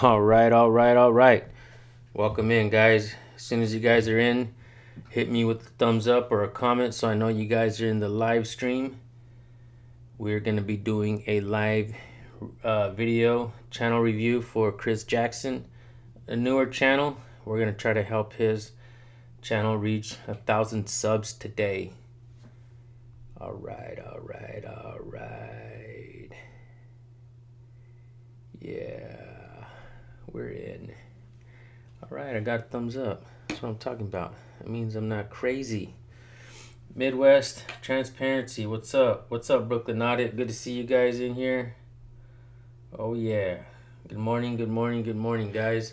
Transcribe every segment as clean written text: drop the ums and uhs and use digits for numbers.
All right, all right, all right. Welcome in, guys. As soon as you guys are in, hit me with a thumbs up or a comment so I know you guys are in the live stream. We're going to be doing a live video channel review for Ghris Jackson, a newer channel. We're going to try to help his channel reach 1,000 subs today. All right, all right, all right. Yeah, we're in. All right, I got a thumbs up. That's what I'm talking about. That means I'm not crazy. Midwest Transparency, what's up? What's up, Brooklyn Audit? Good to see you guys in here. Oh, yeah. Good morning, good morning, good morning, guys.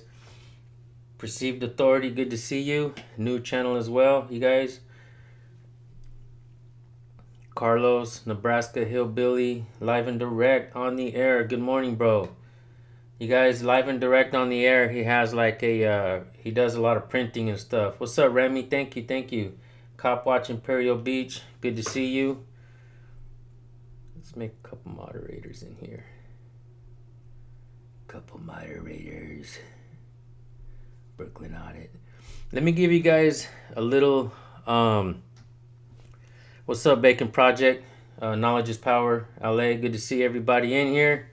Perceived Authority, good to see you. New channel as well, you guys. Carlos, Nebraska Hillbilly, live and direct on the air. Good morning, bro. You guys, live and direct on the air. He has like a, he does a lot of printing and stuff. What's up, Remy? Thank you, thank you. CopWatch Imperial Beach, good to see you. Let's make a couple moderators in here. Couple moderators. Brooklyn Audit. Let me give you guys a little, what's up, Bacon Project? Knowledge is Power, LA. Good to see everybody in here.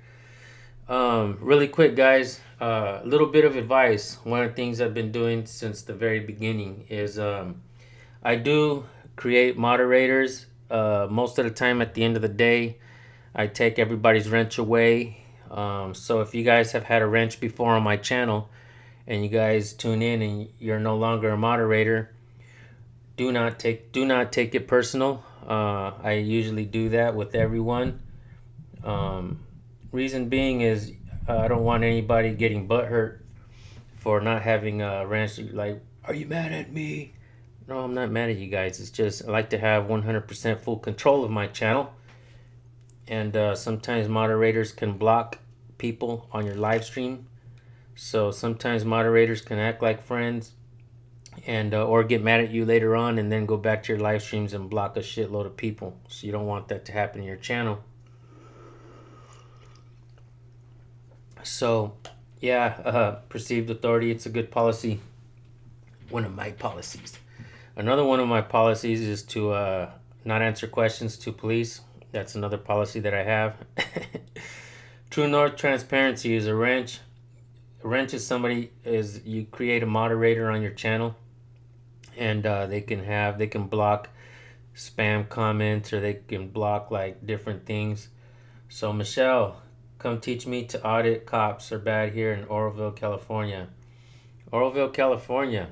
Really quick, guys, a little bit of advice. One of the things I've been doing since the very beginning is I do create moderators. Most of the time at the end of the day, I take everybody's wrench away. So if you guys have had a wrench before on my channel and you guys tune in and you're no longer a moderator, do not take it personal. I usually do that with everyone. Reason being is I don't want anybody getting butthurt for not having a ranch. Like, are you mad at me? No, I'm not mad at you guys. It's just I like to have 100% full control of my channel. And sometimes moderators can block people on your live stream. So sometimes moderators can act like friends and or get mad at you later on and then go back to your live streams and block a shitload of people. So you don't want that to happen in your channel. So, yeah, perceived authority, it's a good policy. One of my policies. Another one of my policies is to not answer questions to police. That's another policy that I have. True North Transparency is a wrench. A wrench is you create a moderator on your channel, and they can block spam comments, or they can block like different things. So Michelle, come teach me to audit. Cops are bad here in Oroville, California. Oroville, California.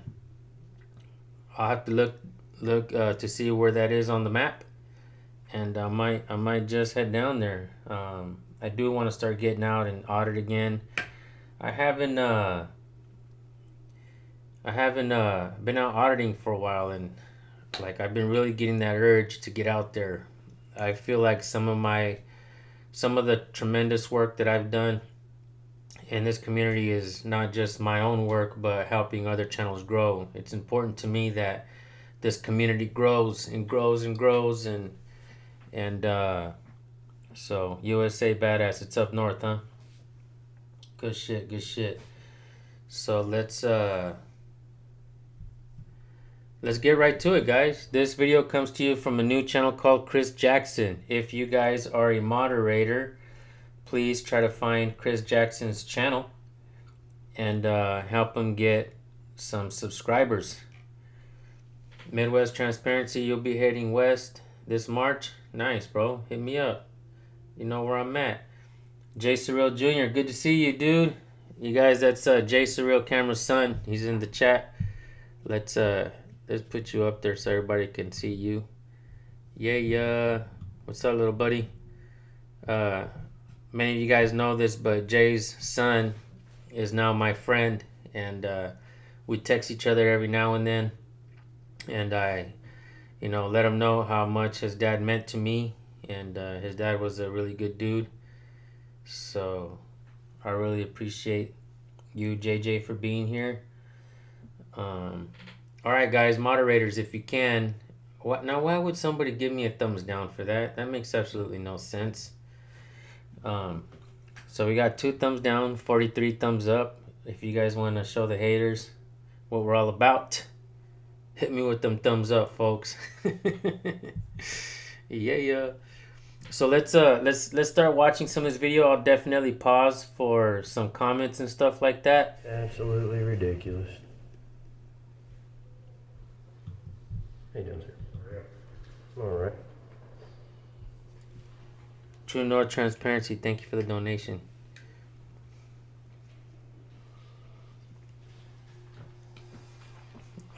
I'll have to look to see where that is on the map, and I might just head down there. I do want to start getting out and audit again. I haven't been out auditing for a while, and like I've been really getting that urge to get out there. I feel like some of the tremendous work that I've done in this community is not just my own work, but helping other channels grow. It's important to me that this community grows and grows and grows, and so USA Badass, it's up north, huh? Good shit, good shit. So let's get right to it, guys. This video comes to you from a new channel called Ghris Jackson. If you guys are a moderator, please try to find Ghris Jackson's channel and help him get some subscribers. Midwest Transparency, you'll be heading west this March. Nice, bro. Hit me up. You know where I'm at. Jay Surreal Jr., good to see you, dude. You guys, that's Jay Surreal Camera's son. He's in the chat. Let's put you up there so everybody can see you. Yeah. What's up, little buddy? Many of you guys know this, but Jay's son is now my friend, and we text each other every now and then, and I let him know how much his dad meant to me, and his dad was a really good dude. So I really appreciate you, JJ, for being here. Alright, guys, moderators, if you can. Why would somebody give me a thumbs down for that? That makes absolutely no sense. So we got 2 thumbs down, 43 thumbs up. If you guys want to show the haters what we're all about, hit me with them thumbs up, folks. Yeah. So let's start watching some of this video. I'll definitely pause for some comments and stuff like that. Absolutely ridiculous. How you doing, sir? All right. True North Transparency, thank you for the donation.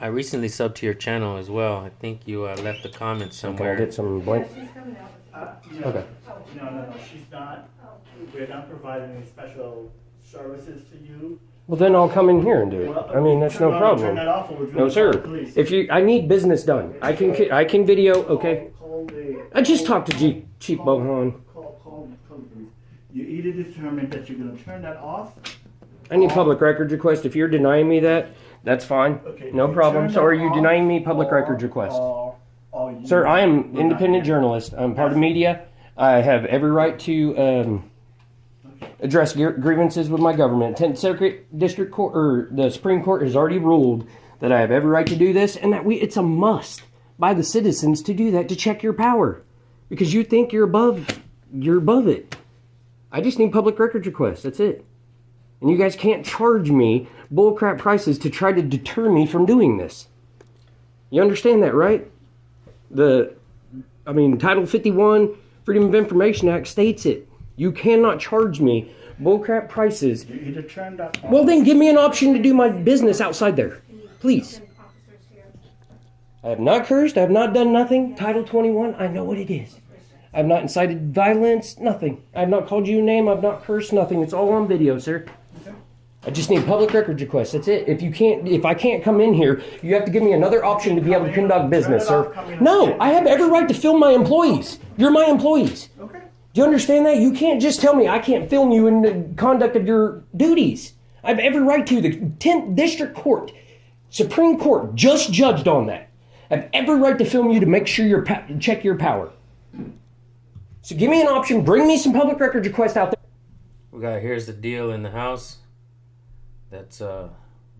I recently subbed to your channel as well. I think you left a comment somewhere. Can I get some blank? No, Okay. No, she's not. We're not providing any special services to you. Well, then I'll come in here and do it. Well, I mean, that's no turn problem. that off, or we'll No, sir. please. If I need business done, I can video. Okay. I just talked to Chief Bohan. Call please. You either determine that you're going to turn that off. I need public records request. If you're denying me that, that's fine. Okay, No you problem. turn So are that you off, denying me public or- records request? or you- Sir, I am we're independent not- journalist. I'm part of media. I have every right to address grievances with my government. 10th Circuit District Court, or the Supreme Court, has already ruled that I have every right to do this, and that it's a must by the citizens to do that, to check your power, because you think you're above it. I just need public records requests. That's it. And you guys can't charge me bullcrap prices to try to deter me from doing this. You understand that, right? Title 51 Freedom of Information Act states it. You cannot charge me bullcrap prices. You either turn that off. Well, then give me an option to do my business outside there. Please. I have not cursed. I have not done nothing. Title 21, I know what it is. I have not incited violence, nothing. I have not called you a name. I have not cursed, nothing. It's all on video, sir. I just need public records requests. That's it. If I can't come in here, you have to give me another option to be able to conduct business, sir. No, I have every right to film my employees. You're my employees. Okay. Do you understand that? You can't just tell me I can't film you in the conduct of your duties. I have every right to. The 10th District Court, Supreme Court, just judged on that. I have every right to film you to make sure check your power. So give me an option. Bring me some public records requests out there. We got Here's the Deal in the house. That's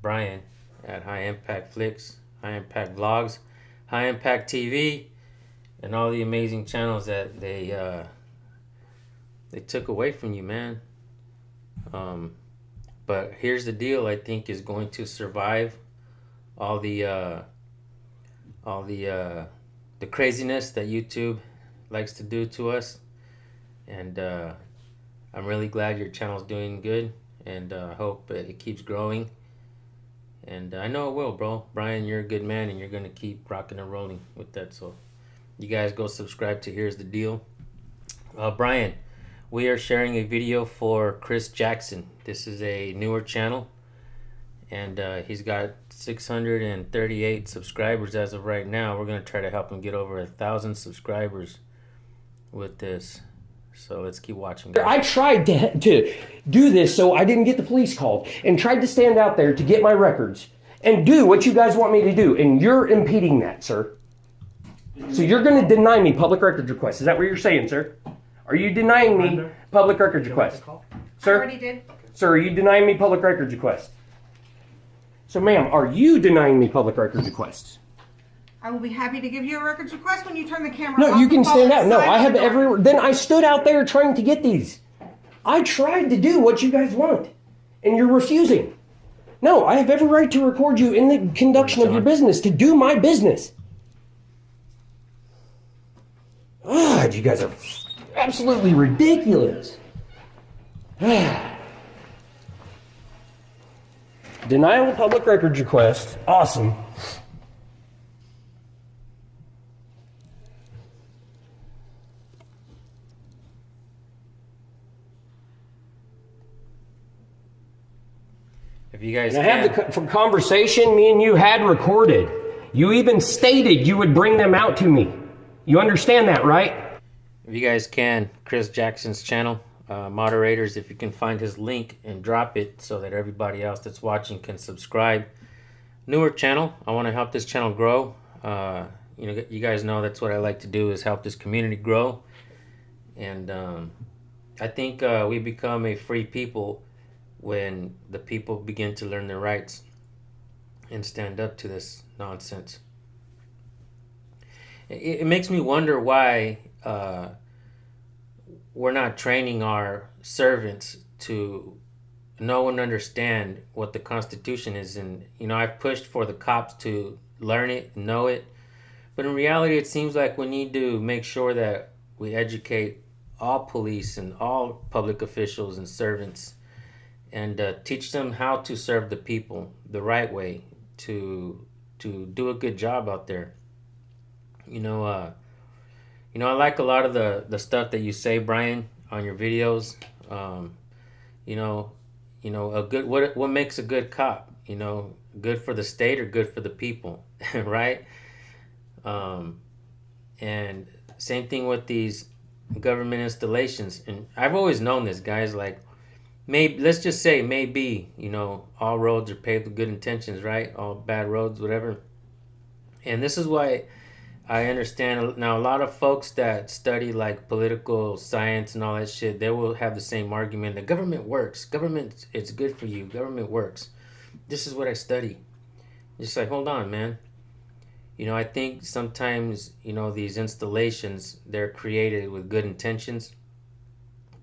Brian at High Impact Flicks, High Impact Vlogs, High Impact TV, and all the amazing channels that they took away from you, man. But Here's the Deal, I think, is going to survive all the craziness that YouTube likes to do to us. And I'm really glad your channel's doing good, and I hope it keeps growing. And I know it will, bro. Brian, you're a good man, and you're going to keep rocking and rolling with that. So you guys go subscribe to Here's the Deal. Brian, we are sharing a video for Chris Jackson. This is a newer channel, and he's got 638 subscribers as of right now. We're going to try to help him get over 1,000 subscribers with this. So let's keep watching. I tried to do this so I didn't get the police called, and tried to stand out there to get my records and do what you guys want me to do, and you're impeding that, sir. So you're going to deny me public records requests. Is that what you're saying, sir? Are you denying me public records requests? Sir? I already did. Sir, are you denying me public records requests? So, ma'am, are you denying me public records requests? I will be happy to give you a records request when you turn the camera off. No, you can stand out. No, Outside I have the door. every... Then I stood out there trying to get these. I tried to do what you guys want, and you're refusing. No, I have every right to record you in the conduction of your business, to do my business. God, you guys are absolutely ridiculous. Denial of public records request. Awesome. If you guys And I have the conversation me and you had recorded. You even stated you would bring them out to me. You understand that, right? If you guys can, Chris Jackson's channel, moderators, if you can find his link and drop it so that everybody else that's watching can subscribe. Newer channel. I want to help this channel grow. You guys know that's what I like to do, is help this community grow. And I think we become a free people when the people begin to learn their rights and stand up to this nonsense. It makes me wonder why we're not training our servants to know and understand what the Constitution is. And, I've pushed for the cops to learn it, know it. But in reality, it seems like we need to make sure that we educate all police and all public officials and servants and teach them how to serve the people the right way, to do a good job out there. I like a lot of the stuff that you say, Brian, on your videos. A good what makes a good cop? Good for the state or good for the people, right? And same thing with these government installations. And I've always known this, guys. Like, let's just say maybe all roads are paved with good intentions, right? All bad roads, whatever. And this is why I understand now a lot of folks that study like political science and all that shit, they will have the same argument. The government works. Government, it's good for you. Government works. This is what I study. It's like, hold on, man. I think sometimes, these installations, they're created with good intentions.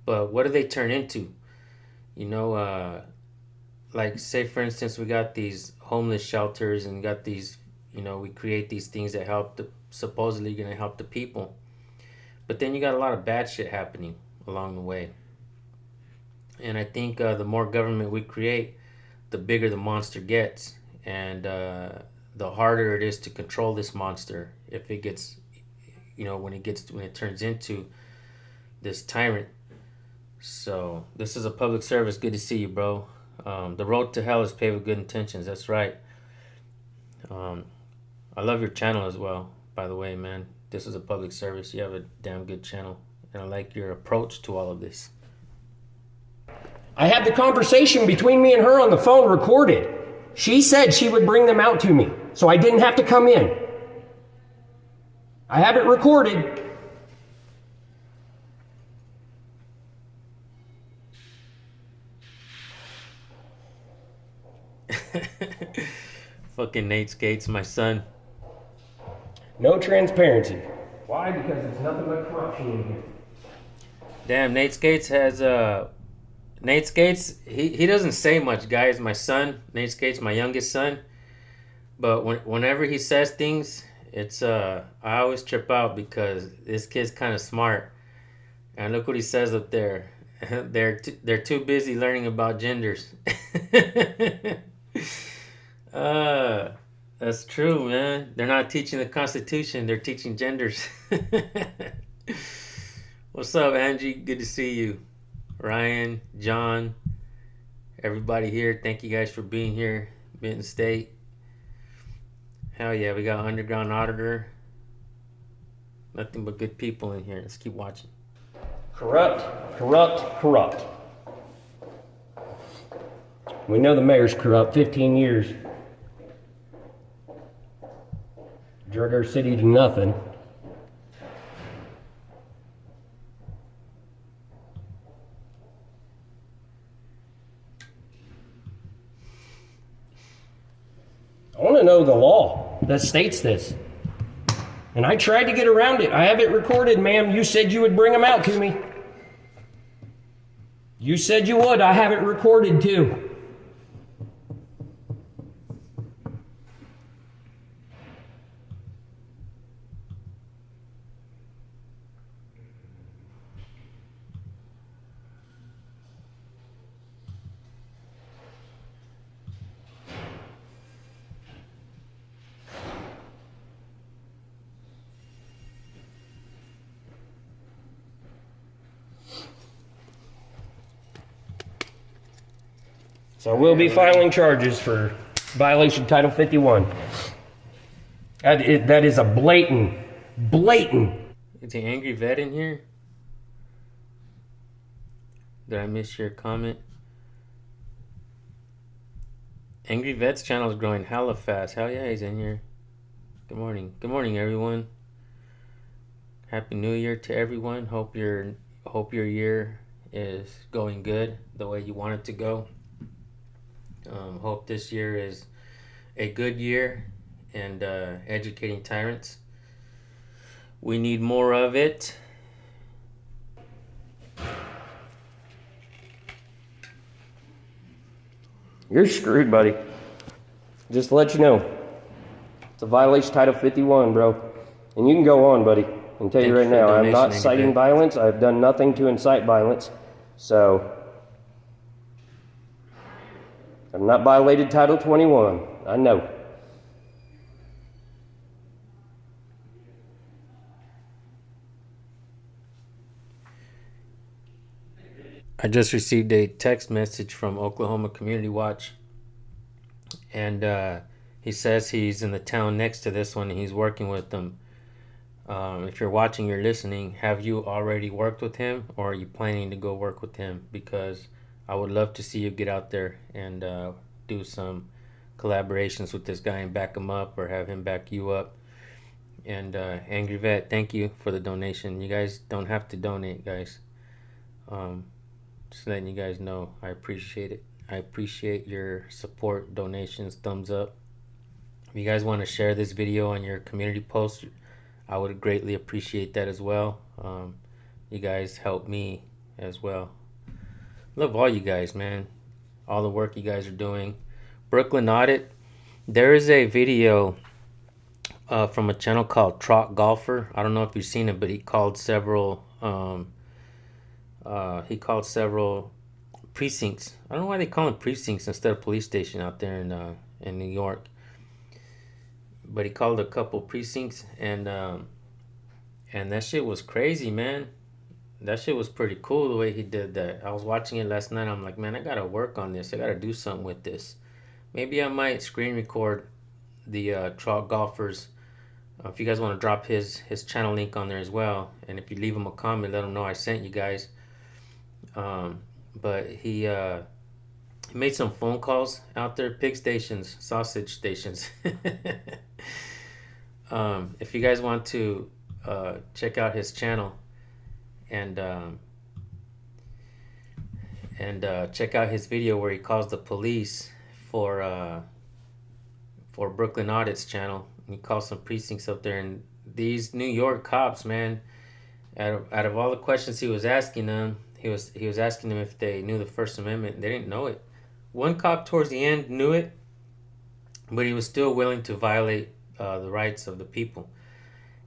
But what do they turn into? Like, say, for instance, we got these homeless shelters and got these, we create these things that supposedly going to help the people. But then you got a lot of bad shit happening along the way. And I think the more government we create, the bigger the monster gets. And the harder it is to control this monster if it gets, when it turns into this tyrant. So this is a public service. Good to see you, bro. The road to hell is paved with good intentions. That's right. I love your channel as well, by the way, man. This is a public service. You have a damn good channel. And I like your approach to all of this. I had the conversation between me and her on the phone recorded. She said she would bring them out to me, so I didn't have to come in. I have it recorded. Fucking Nate Skates, my son. No transparency. Why? Because it's nothing but corruption in here. Damn, Nate Skates has Nate Skates, he doesn't say much, guys. My son, Nate Skates, my youngest son. But whenever he says things, it's I always trip out because this kid's kind of smart. And look what he says up there. They're too busy learning about genders. That's true, man. They're not teaching the Constitution. They're teaching genders. What's up, Angie? Good to see you. Ryan, John, everybody here. Thank you guys for being here. Benton State. Hell yeah, we got Underground Auditor. Nothing but good people in here. Let's keep watching. Corrupt, corrupt, corrupt. We know the mayor's corrupt. 15 years. Drug our city to nothing. I want to know the law that states this. And I tried to get around it. I have it recorded, ma'am. You said you would bring them out to me. You said you would. I have it recorded too. So we'll be filing charges for violation of Title 51. That is a blatant. Is the Angry Vet in here? Did I miss your comment? Angry Vet's channel is growing hella fast. Hell yeah, he's in here. Good morning. Good morning, everyone. Happy New Year to everyone. Hope your year is going good the way you want it to go. Hope this year is a good year and educating tyrants. We need more of it. You're screwed, buddy. Just to let you know. It's a violation of Title 51, bro. And you can go on, buddy. I can tell you right now, I'm not inciting violence. I've done nothing to incite violence. So, I've not violated Title 21. I know. I just received a text message from Oklahoma Community Watch, and he says he's in the town next to this one and he's working with them. If you're watching or listening, have you already worked with him, or are you planning to go work with him? Because I would love to see you get out there and do some collaborations with this guy and back him up, or have him back you up. And Angry Vet, thank you for the donation. You guys don't have to donate, guys. Just letting you guys know, I appreciate it. I appreciate your support, donations, thumbs up. If you guys want to share this video on your community post, I would greatly appreciate that as well. You guys help me as well. Love all you guys, man. All the work you guys are doing. Brooklyn Audit. There is a video from a channel called Trot Golfer. I don't know if you've seen it, but he called several precincts. I don't know why they call them precincts instead of police station out there in New York. But he called a couple precincts, and that shit was crazy, man. That shit was pretty cool the way he did that. I was watching it last night. I'm like, man, I gotta work on this. I gotta do something with this. Maybe I might screen record the Trot Golfers. If you guys want to drop his channel link on there as well, and if you leave him a comment, let him know I sent you guys. But he made some phone calls out there, pig stations, sausage stations. If you guys want to check out his channel and check out his video where he calls the police for Brooklyn Audits channel. He calls some precincts up there, and these New York cops, man, out of all the questions he was asking them, he was asking them if they knew the First Amendment. They didn't know it. One cop towards the end knew it, but he was still willing to violate the rights of the people.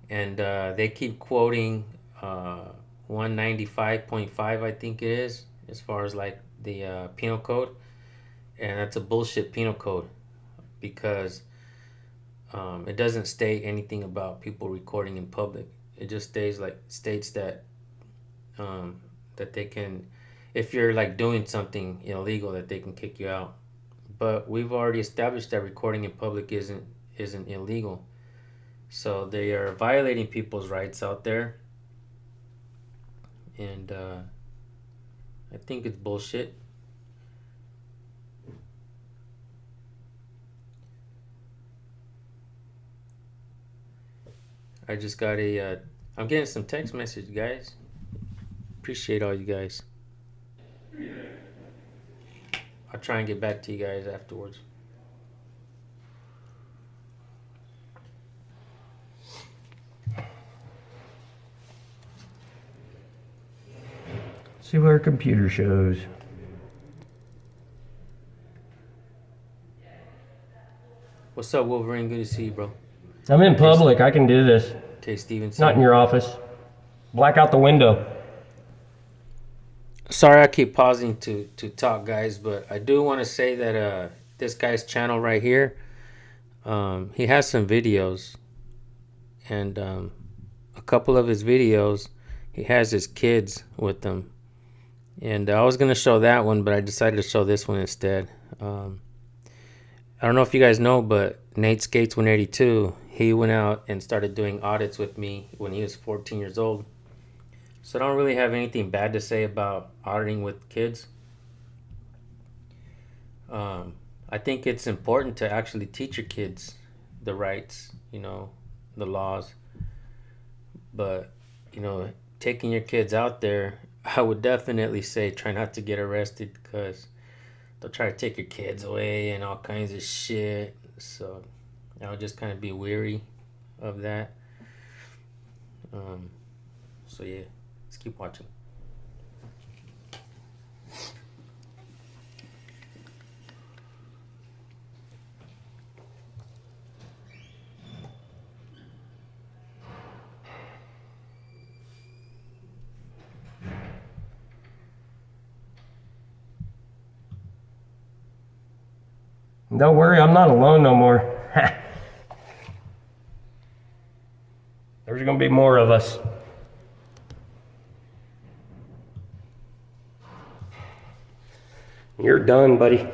And they keep quoting 195.5, I think it is, as far as like the penal code. And that's a bullshit penal code, because it doesn't state anything about people recording in public. It just states that that they can, if you're like doing something illegal, that they can kick you out. But we've already established that recording in public isn't illegal. So they are violating people's rights out there, and I think it's bullshit. I just got I'm getting some text message, guys. Appreciate all you guys. I'll try and get back to you guys afterwards. See what our computer shows. What's up, Wolverine? Good to see you, bro. I'm in public. I can do this. Okay, Stevenson. Not in your office. Black out the window. Sorry I keep pausing to talk, guys, but I do want to say that this guy's channel right here, he has some videos, and a couple of his videos, he has his kids with them. And I was going to show that one, but I decided to show this one instead. I don't know if you guys know, but Nate Skates 182, he went out and started doing audits with me when he was 14 years old. So I don't really have anything bad to say about auditing with kids. I think it's important to actually teach your kids the rights, the laws. But, taking your kids out there, I would definitely say try not to get arrested because they'll try to take your kids away and all kinds of shit. So I would just kind of be weary of that. So yeah, let's keep watching. Don't worry, I'm not alone no more. There's gonna be more of us. You're done, buddy.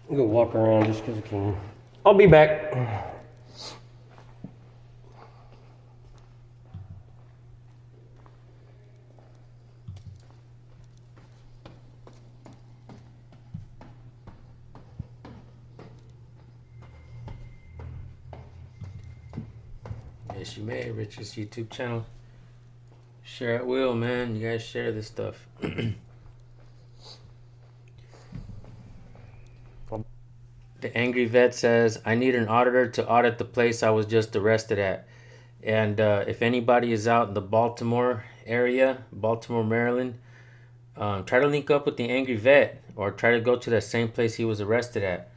I'll go walk around just because I can. I'll be back. Yes, you may. Rich's YouTube channel. Share at will, man. You guys share this stuff. The angry vet says, I need an auditor to audit the place I was just arrested at. And if anybody is out in the Baltimore area, Baltimore, Maryland, try to link up with the angry vet or try to go to that same place he was arrested at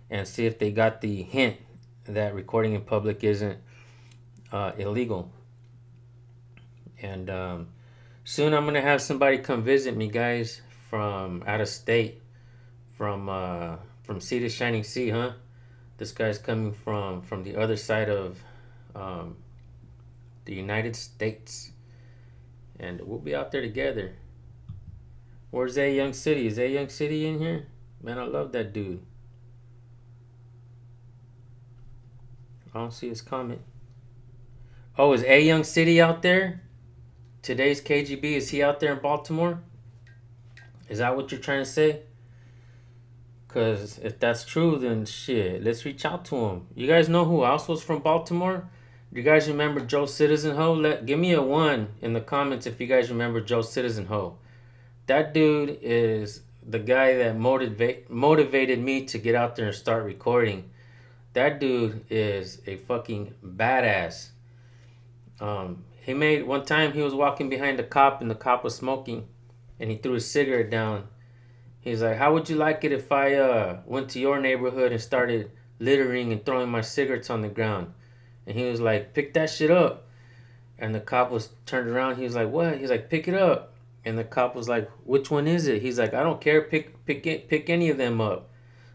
and see if they got the hint that recording in public isn't illegal. And soon I'm going to have somebody come visit me, guys, from out of state, from sea to shining sea, huh? This guy's coming from the other side of the United States. And we'll be out there together. Where's A Young City? Is A Young City in here? Man, I love that dude. I don't see his comment. Oh, is A Young City out there? Today's KGB, is he out there in Baltimore? Is that what you're trying to say? Because if that's true, then shit, let's reach out to him. You guys know who else was from Baltimore? Do you guys remember Joe Citizen Ho? Give me a 1 in the comments if you guys remember Joe Citizen Ho. That dude is the guy that motivated me to get out there and start recording. That dude is a fucking badass. One time he was walking behind a cop and the cop was smoking and he threw his cigarette down. He's like, how would you like it if I went to your neighborhood and started littering and throwing my cigarettes on the ground? And he was like, pick that shit up. And the cop was turned around. He was like, what? He's like, pick it up. And the cop was like, which one is it? He's like, I don't care. Pick any of them up.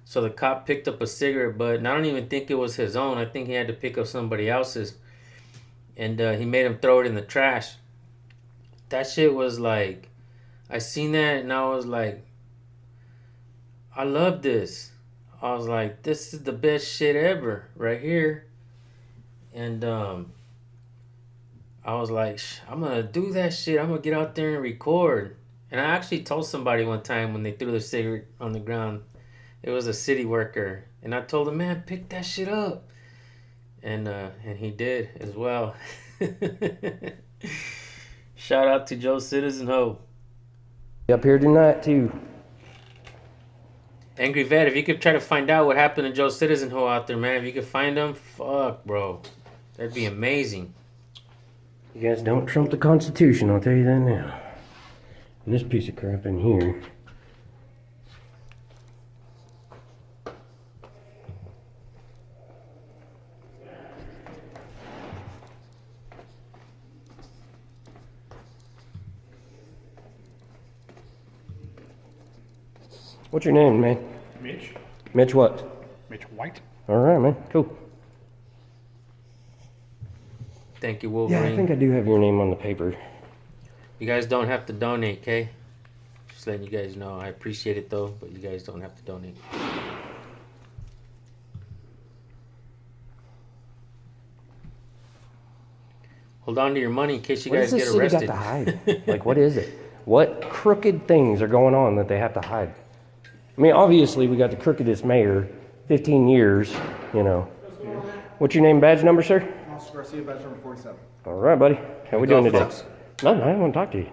So the cop picked up a cigarette butt, and I don't even think it was his own. I think he had to pick up somebody else's. And he made him throw it in the trash. That shit was like, I seen that and I was like, I love this. I was like, this is the best shit ever right here. And I was like, I'm going to do that shit. I'm going to get out there and record. And I actually told somebody one time when they threw their cigarette on the ground, it was a city worker. And I told him, man, pick that shit up. And he did as well. Shout out to Joe Citizen Ho. Up here tonight too. Angry Vet, if you could try to find out what happened to Joe Citizen Ho out there, man. If you could find him, fuck, bro. That'd be amazing. You guys don't trump the Constitution, I'll tell you that now. And this piece of crap in here. What's your name, man? Mitch. Mitch what? Mitch White. All right, man. Cool. Thank you, Yeah, Wolverine. I think I do have your name on the paper. You guys don't have to donate, okay? Just letting you guys know. I appreciate it, though, but you guys don't have to donate. Hold on to your money in case you What guys does get this city arrested. got to hide? Like, what is it? What crooked things are going on that they have to hide? I mean, obviously, we got the crookedest mayor, 15 years, you know. What's your name, badge number, sir? Officer Garcia, badge number 47. All right, buddy. How we doing today? Folks. No, I didn't want to talk to you.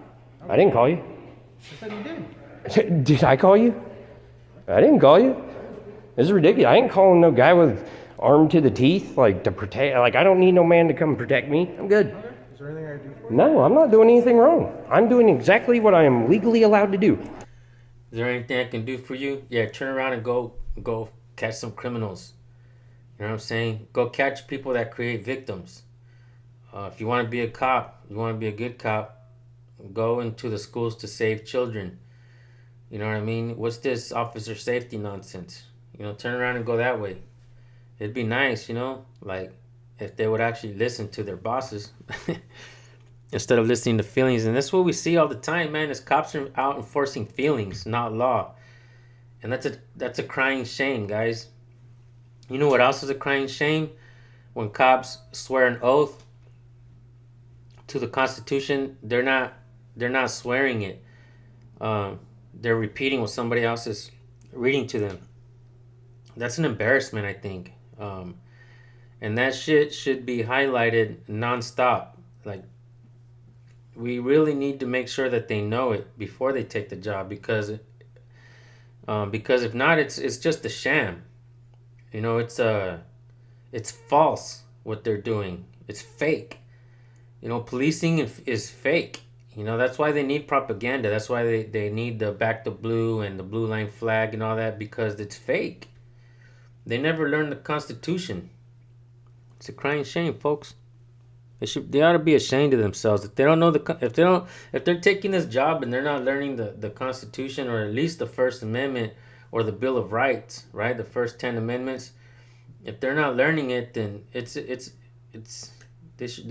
I didn't call you. You said you did. Did I call you? I didn't call you. This is ridiculous. I ain't calling no guy with armed to the teeth, like, to protect. Like, I don't need no man to come protect me. I'm good. Okay. Is there anything I can do for you? No, I'm not doing anything wrong. I'm doing exactly what I am legally allowed to do. Is there anything I can do for you? Yeah, turn around and go catch some criminals. You know what I'm saying? Go catch people that create victims. If you want to be a cop, you want to be a good cop, go into the schools to save children. You know what I mean? What's this officer safety nonsense? You know, turn around and go that way. It'd be nice, you know, like if they would actually listen to their bosses instead of listening to feelings. And that's what we see all the time, man, is cops are out enforcing feelings, not law. And that's a crying shame, guys. You know what else is a crying shame? When cops swear an oath to the Constitution, they're not swearing it. They're repeating what somebody else is reading to them. That's an embarrassment, I think. And that shit should be highlighted nonstop. Like, we really need to make sure that they know it before they take the job, because if not, it's just a sham. You know, it's false what they're doing. It's fake. You know, policing is fake. You know, that's why they need propaganda. That's why they need the back the blue and the blue line flag and all that, because it's fake. They never learned the Constitution. It's a crying shame, folks. They ought to be ashamed of themselves if they don't know if they're taking this job and they're not learning the Constitution, or at least the First Amendment or the Bill of Rights, right? The first 10 amendments. If they're not learning it, then they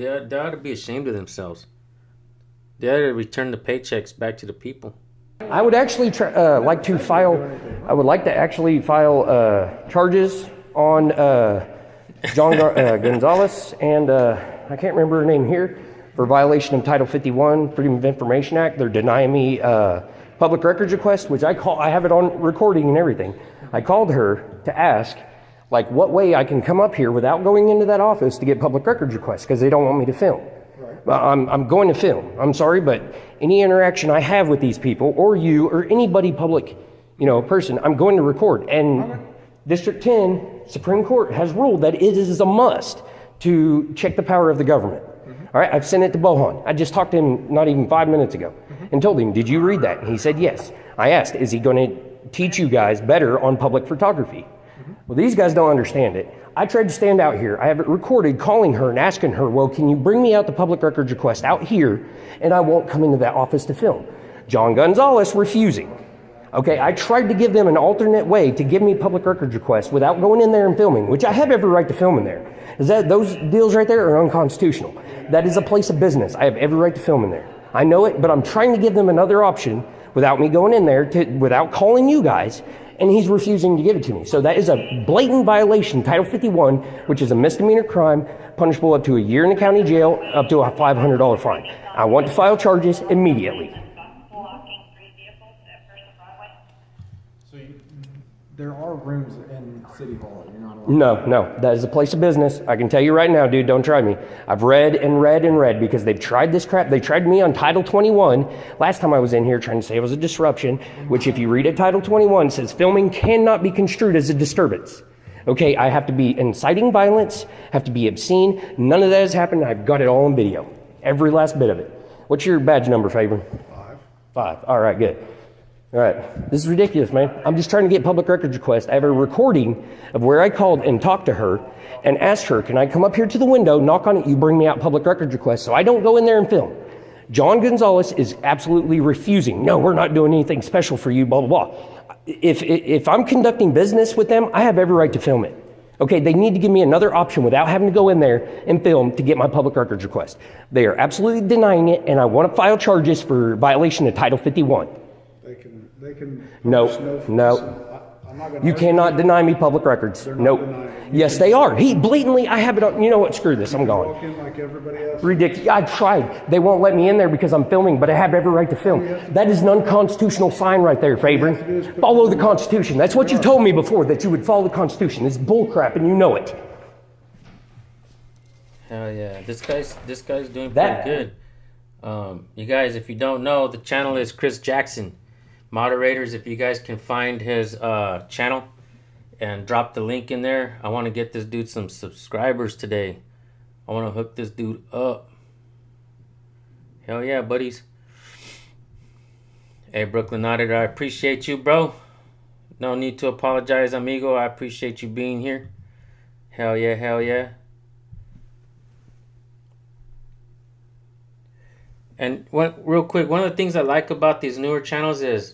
ought to be ashamed of themselves. They ought to return the paychecks back to the people. I would actually like to file charges on John Gonzalez and I can't remember her name here, for violation of Title 51, Freedom of Information Act. They're denying me public records request, which I have it on recording and everything. I called her to ask, like, what way I can come up here without going into that office to get public records requests, because they don't want me to film. I'm going to film. I'm sorry, but any interaction I have with these people, or you, or anybody public, person, I'm going to record. And District 10 Supreme Court has ruled that it is a must to check the power of the government. All right, I've sent it to Bohan. I just talked to him not even 5 minutes ago and told him, did you read that? And he said yes. I asked, is he going to teach you guys better on public photography? Well, these guys don't understand it. I tried to stand out here. I have it recorded calling her and asking her, well, can you bring me out the public records request out here, and I won't come into that office to film. John Gonzalez refusing. Okay, I tried to give them an alternate way to give me public records requests without going in there and filming, which I have every right to film in there. Those deals right there are unconstitutional. That is a place of business. I have every right to film in there. I know it, but I'm trying to give them another option without me going in there, without calling you guys, and he's refusing to give it to me. So that is a blatant violation, Title 51, which is a misdemeanor crime, punishable up to a year in the county jail, up to a $500 fine. I want to file charges immediately. There are rooms in City Hall that you're not allowed. No, that is a place of business. I can tell you right now, dude, don't try me. I've read and read and read, because they've tried this crap. They tried me on Title 21 last time I was in here, trying to say it was a disruption, which if you read it, Title 21 says filming cannot be construed as a disturbance. Okay, I have to be inciting violence, have to be obscene. None of that has happened. I've got it all on video, every last bit of it. What's your badge number, Fabian? 5. All right, good. All right, this is ridiculous, man. I'm just trying to get public records request. I have a recording of where I called and talked to her and asked her, can I come up here to the window, knock on it, you bring me out public records request, so I don't go in there and film. John Gonzalez is absolutely refusing. No, we're not doing anything special for you, blah, blah, blah. If I'm conducting business with them, I have every right to film it. Okay, they need to give me another option without having to go in there and film to get my public records request. They are absolutely denying it, and I want to file charges for violation of Title 51. They can. No. I'm I'm not gonna You argue. cannot deny me public records. They're not Nope. denying it. Yes, they are. He blatantly, I have it on, you know what, screw this, I'm going. Walk in like everybody else. Ridiculous. I tried. They won't let me in there because I'm filming, but I have every right to film. That is an unconstitutional sign right there, Fabian. Follow the Constitution. That's what you told me before, that you would follow the Constitution. It's bullcrap, and you know it. Hell yeah, this guy's doing pretty That- good. You guys, if you don't know, the channel is Ghris Jackson. Moderators, if you guys can find his channel and drop the link in there, I want to get this dude some subscribers today. I want to hook this dude up. Hell yeah, buddies. Hey, Brooklyn Auditor, I appreciate you, bro. No need to apologize, amigo. I appreciate you being here. Hell yeah, hell yeah. And real quick, one of the things I like about these newer channels is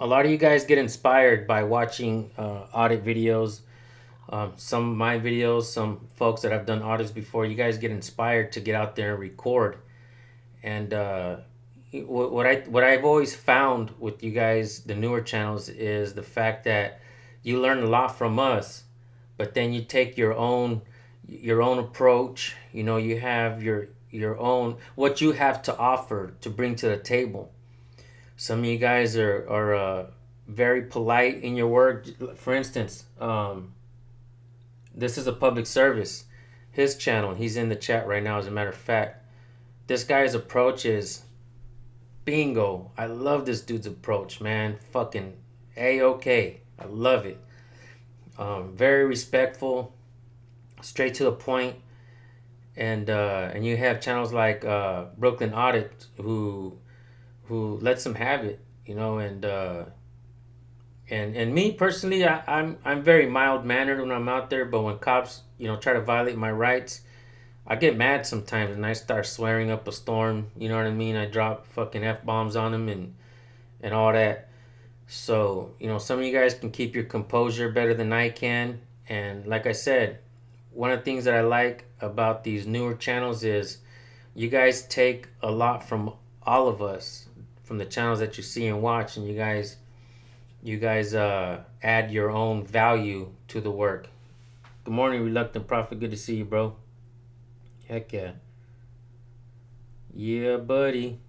a lot of you guys get inspired by watching audit videos. Some of my videos, some folks that have done audits before, you guys get inspired to get out there and record. And what I've always found with you guys, the newer channels, is the fact that you learn a lot from us, but then you take your own approach. You know, you have your own, what you have to offer to bring to the table. Some of you guys are very polite in your work. For instance, this is a public service. His channel, he's in the chat right now, as a matter of fact. This guy's approach is bingo. I love this dude's approach, man. Fucking A-okay. I love it. Very respectful, straight to the point. And you have channels like Brooklyn Audit who lets them have it, you know. And me personally, I'm very mild mannered when I'm out there, but when cops, you know, try to violate my rights, I get mad sometimes and I start swearing up a storm. You know what I mean? I drop fucking F-bombs on them and all that. So, you know, some of you guys can keep your composure better than I can. And like I said, one of the things that I like about these newer channels is you guys take a lot from all of us, from the channels that you see and watch, and you guys add your own value to the work. Good morning, Reluctant Prophet. Good to see you, bro. Heck yeah. Yeah, buddy.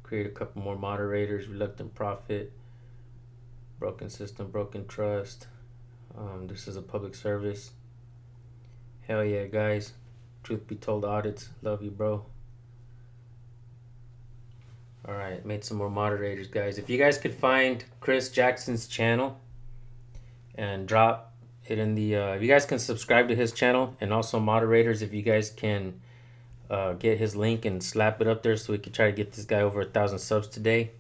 Create a couple more moderators. Reluctant Prophet. Broken System, Broken Trust. This is a public service. Hell yeah, guys. Truth be told, audits. Love you, bro. Alright, made some more moderators, guys. If you guys could find Ghris Jackson's channel and drop it in the... if you guys can subscribe to his channel, and also moderators, if you guys can get his link and slap it up there so we can try to get this guy over 1,000 subs today,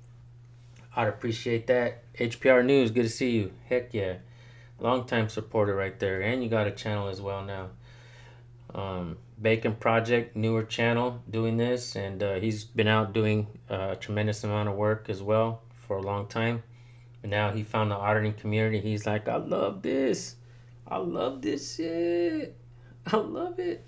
I'd appreciate that. HPR News, good to see you. Heck yeah. Long-time supporter right there. And you got a channel as well now. Bacon Project, newer channel, doing this. And he's been out doing a tremendous amount of work as well for a long time. And now he found the auditing community. He's like, I love this. I love this shit. I love it.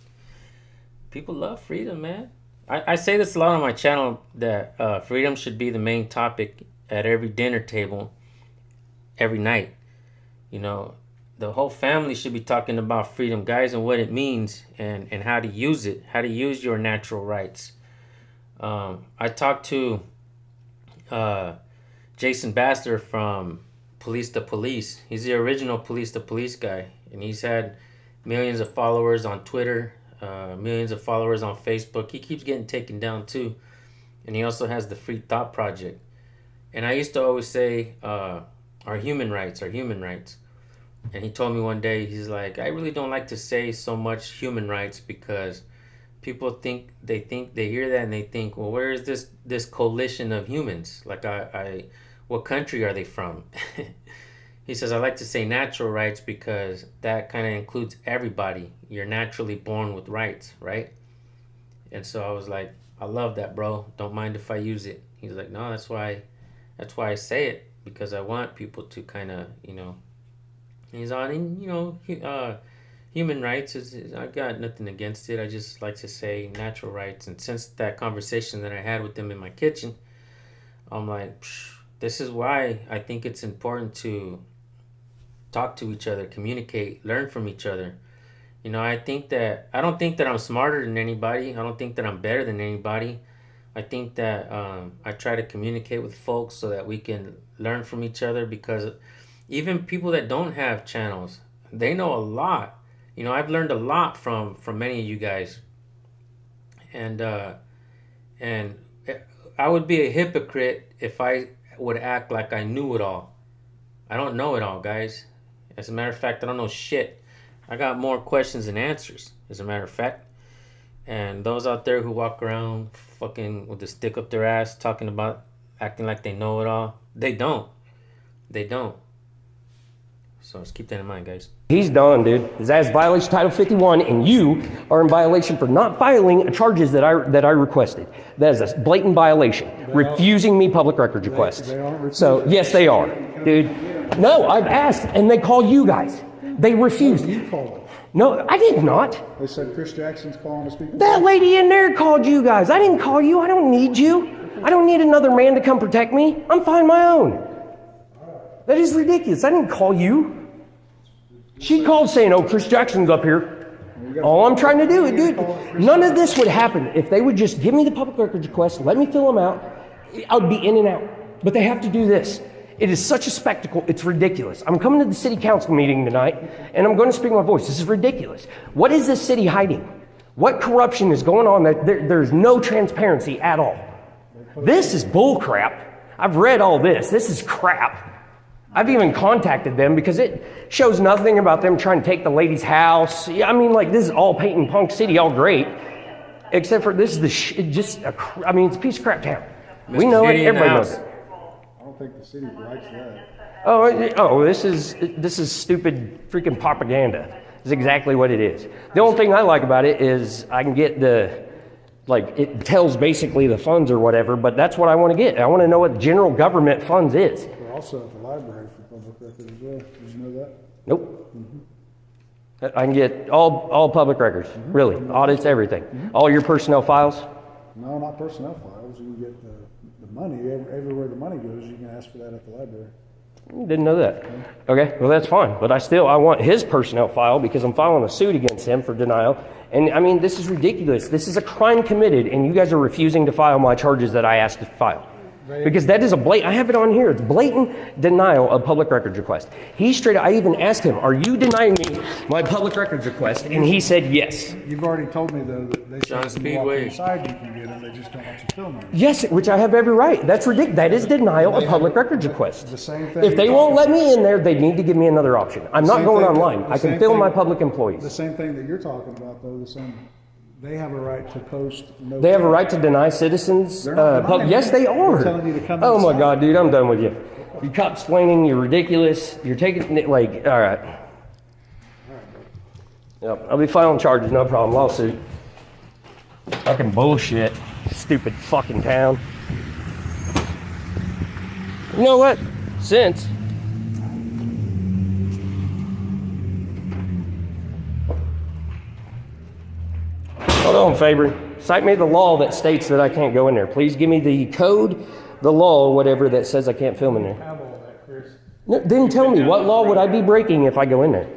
People love freedom, man. I say this a lot on my channel, that freedom should be the main topic at every dinner table every night. You know, the whole family should be talking about freedom, guys, and what it means and how to use it, how to use your natural rights. I talked to Jason Baster from Police to Police. He's the original Police to Police guy, and he's had millions of followers on Twitter, millions of followers on Facebook. He keeps getting taken down too. And he also has the Free Thought Project. And I used to always say, our human rights. And he told me one day, he's like, I really don't like to say so much human rights because people think they hear that and they think, well, where is this coalition of humans? Like, what country are they from? He says, I like to say natural rights because that kind of includes everybody. You're naturally born with rights, right? And so I was like, I love that, bro. Don't mind if I use it. He's like, no, that's why I say it, because I want people to kind of, you know, he's on, and, you know, human rights is, I got nothing against it. I just like to say natural rights. And since that conversation that I had with them in my kitchen, I'm like, this is why I think it's important to talk to each other, communicate, learn from each other. You know, I don't think that I'm smarter than anybody. I don't think that I'm better than anybody. I think that I try to communicate with folks so that we can learn from each other, because even people that don't have channels, they know a lot. You know, I've learned a lot from many of you guys. And I would be a hypocrite if I would act like I knew it all. I don't know it all, guys. As a matter of fact, I don't know shit. I got more questions than answers, as a matter of fact. And those out there who walk around fucking with a stick up their ass, talking about acting like they know it all, they don't. They don't. So let's keep that in mind, guys. He's done, dude. His ass violates Title 51, and you are in violation for not filing charges that I requested. That is a blatant violation. Refusing me public records requests. They aren't refusing. So, yes, they are, dude. No, I've asked, and they call you guys. They refused. You called it. No, I did not. They said Chris Jackson's calling to speak. That lady in there called you guys. I didn't call you. I don't need you. I don't need another man to come protect me. I'm fine my own. That is ridiculous. I didn't call you. She called saying, oh, Chris Jackson's up here. All I'm trying to do is, dude, none of this would happen if they would just give me the public records request, let me fill them out. I would be in and out. But they have to do this. It is such a spectacle. It's ridiculous. I'm coming to the city council meeting tonight, and I'm going to speak my voice. This is ridiculous. What is this city hiding? What corruption is going on? There's no transparency at all. This is bull crap. I've read all this. This is crap. I've even contacted them because it shows nothing about them trying to take the lady's house. I mean, like, this is all paint and punk city, all great. Except for this is it's a piece of crap town. We know it, everybody knows it. I don't think the city likes that. Oh, this is stupid freaking propaganda. Is exactly what it is. The only thing I like about it is I can get it tells basically the funds or whatever, but that's what I want to get. I want to know what general government funds is. We're also at the library for public record as well. Did you know that? Nope. I can get all public records, really, audits, everything. All your personnel files. No, not personnel files. You can get the money. Everywhere the money goes, you can ask for that at the library. Didn't know that. Okay, well, that's fine. But I want his personnel file because I'm filing a suit against him for denial. And I mean, this is ridiculous. This is a crime committed, and you guys are refusing to file my charges that I asked to file. Because that is I have it on here. It's blatant denial of public records request. I even asked him, are you denying me my public records request? And he said yes. You've already told me, though, that they John said you walk Speedway. inside you can get them. They just don't want you filming them. Yes, which I have every right. That's ridiculous. That is denial of public records request. The same thing. If they won't let me in there, they need to give me another option. I'm not going online. I can film my public employees. The same thing that you're talking about, though, they have a right to post. They have a right to deny citizens. They're not denying Yes, they are. They're telling you to come Oh my inside. God, dude, I'm done with you. You cop explaining. You're ridiculous. You're taking it like, all right. Yep, I'll be filing charges, no problem. Lawsuit. Fucking bullshit. Stupid fucking town. You know what? Since. Hold on, Faber. Cite me the law that states that I can't go in there. Please give me the code, the law, whatever that says I can't film in there. Have all that, Chris. No, then tell me, what law would I be breaking if I go in there?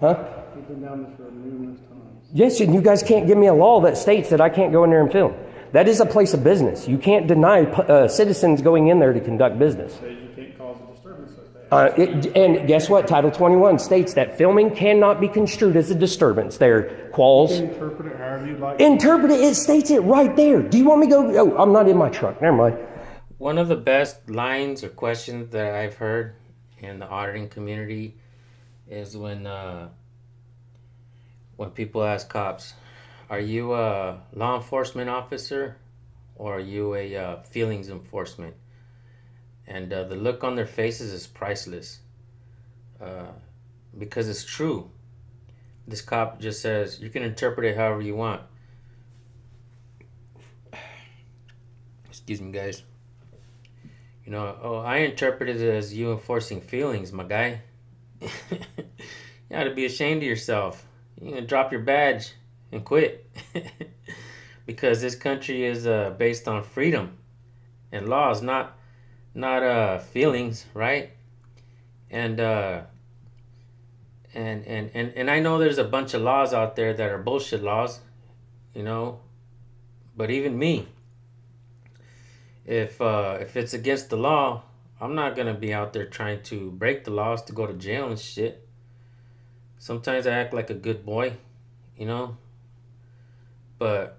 Huh? We've been down this road numerous times. Yes, and you guys can't give me a law that states that I can't go in there and film. That is a place of business. You can't deny citizens going in there to conduct business. Says you can't cause a disturbance like that. And guess what? Title 21 states that filming cannot be construed as a disturbance. There, Qualls. Interpret it however you like. Interpret it. It states it right there. Do you want me to go? Oh, I'm not in my truck. Never mind. One of the best lines or questions that I've heard in the auditing community is when people ask cops, are you a law enforcement officer or are you a feelings enforcement? And the look on their faces is priceless because it's true. This cop just says, you can interpret it however you want. Excuse me, guys. You know, oh, I interpret it as you enforcing feelings, my guy. You ought to be ashamed of yourself. You're going to drop your badge and quit. Because this country is based on freedom and laws, not not feelings, right? And I know there's a bunch of laws out there that are bullshit laws, you know. But even me, if it's against the law, I'm not gonna be out there trying to break the laws to go to jail and shit. Sometimes I act like a good boy, you know. But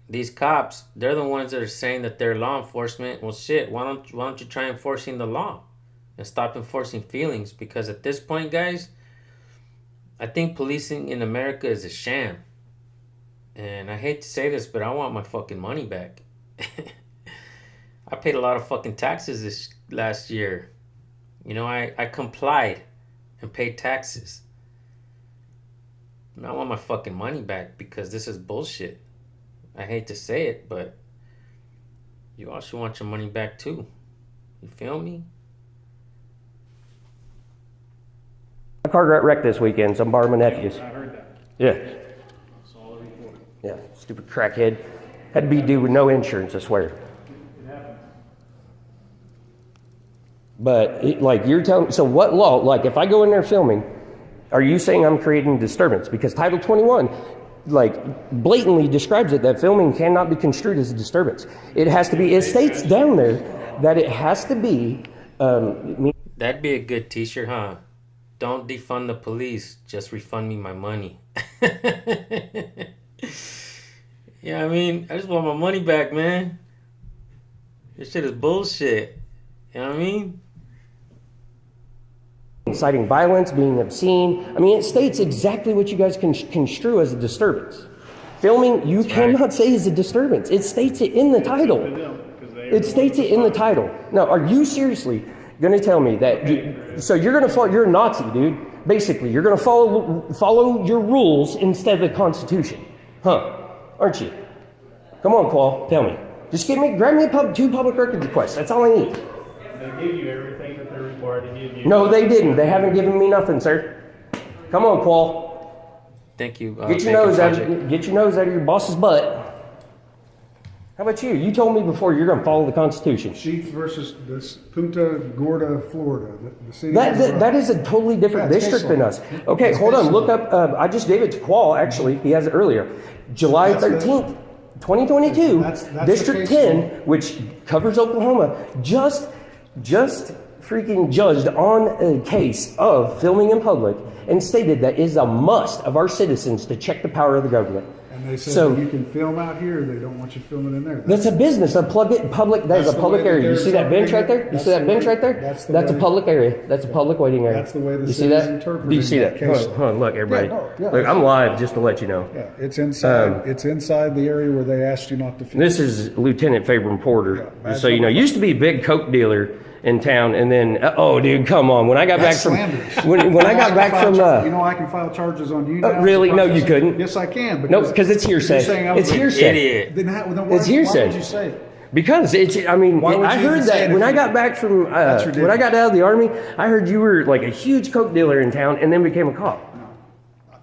these cops, they're the ones that are saying that they're law enforcement. Well, shit, why don't you try enforcing the law and stop enforcing feelings? Because at this point, guys, I think policing in America is a sham. And I hate to say this, but I want my fucking money back. I paid a lot of fucking taxes this last year. You know, I complied and paid taxes. And I want my fucking money back because this is bullshit. I hate to say it, but you also want your money back too. You feel me? My car got wrecked this weekend, so I'm borrowing my nephew's. I heard that. Yeah. Saw the report. Yeah, stupid crackhead. Had to be due with no insurance, I swear. It happens. But, like, you're telling... So what law... Like, if I go in there filming, are you saying I'm creating disturbance? Because Title 21, like, blatantly describes it that filming cannot be construed as a disturbance. It has to be... It states down there that it has to be... That'd be a good t-shirt, huh? Don't defund the police, just refund me my money. Yeah, I mean, I just want my money back, man. This shit is bullshit. You know what I mean? Inciting violence, being obscene. I mean, it states exactly what you guys can construe as a disturbance. Filming, you cannot say is a disturbance. It states it in the title. It states it in the title. Now, are you seriously going to tell me that? So you're going to follow? You're a Nazi, dude. Basically, you're going to follow your rules instead of the Constitution, huh? Aren't you? Come on, Qual. Tell me. Just grab me two public record requests. That's all I need. They give you everything that they're required to give you. No, they didn't. They haven't given me nothing, sir. Come on, Qual. Thank you. Get your nose out of your boss's butt. How about you? You told me before you're going to follow the Constitution. Sheets versus this Punta Gorda, Florida. The city That is a totally different district than us. Okay, hold on. Look up. I just gave it to Qual, actually. He has it earlier. July 13th, 2022, That's District 10, which covers Oklahoma, just freaking judged on a case of filming in public and stated that it is a must of our citizens to check the power of the government. And they said that you can film out here. They don't want you filming in there. That's a business. That is a public area. You see that bench right there? You see that bench right there? That's a public area. That's a public waiting area. That's the way the you see that? interpreting Do you see that? case. Hold on, look, everybody. Yeah. Look, I'm live just to let you know. Yeah, it's inside. It's inside the area where they asked you not to film. This is Lieutenant Fabian Porter. Yeah, So, you know, used to be a big coke dealer in town, and then oh, dude, come on! When I got back from when I got back from you know, I can file charges on you now. Really? No, you couldn't. Yes, I can. Nope, because it's hearsay. It's hearsay. Idiot. Then it's hearsay. Why would you say it? Because it's. I mean, Why would I you heard even say that it when if I you- got back from when I got out of the army, I heard you were like a huge coke dealer in town, and then became a cop.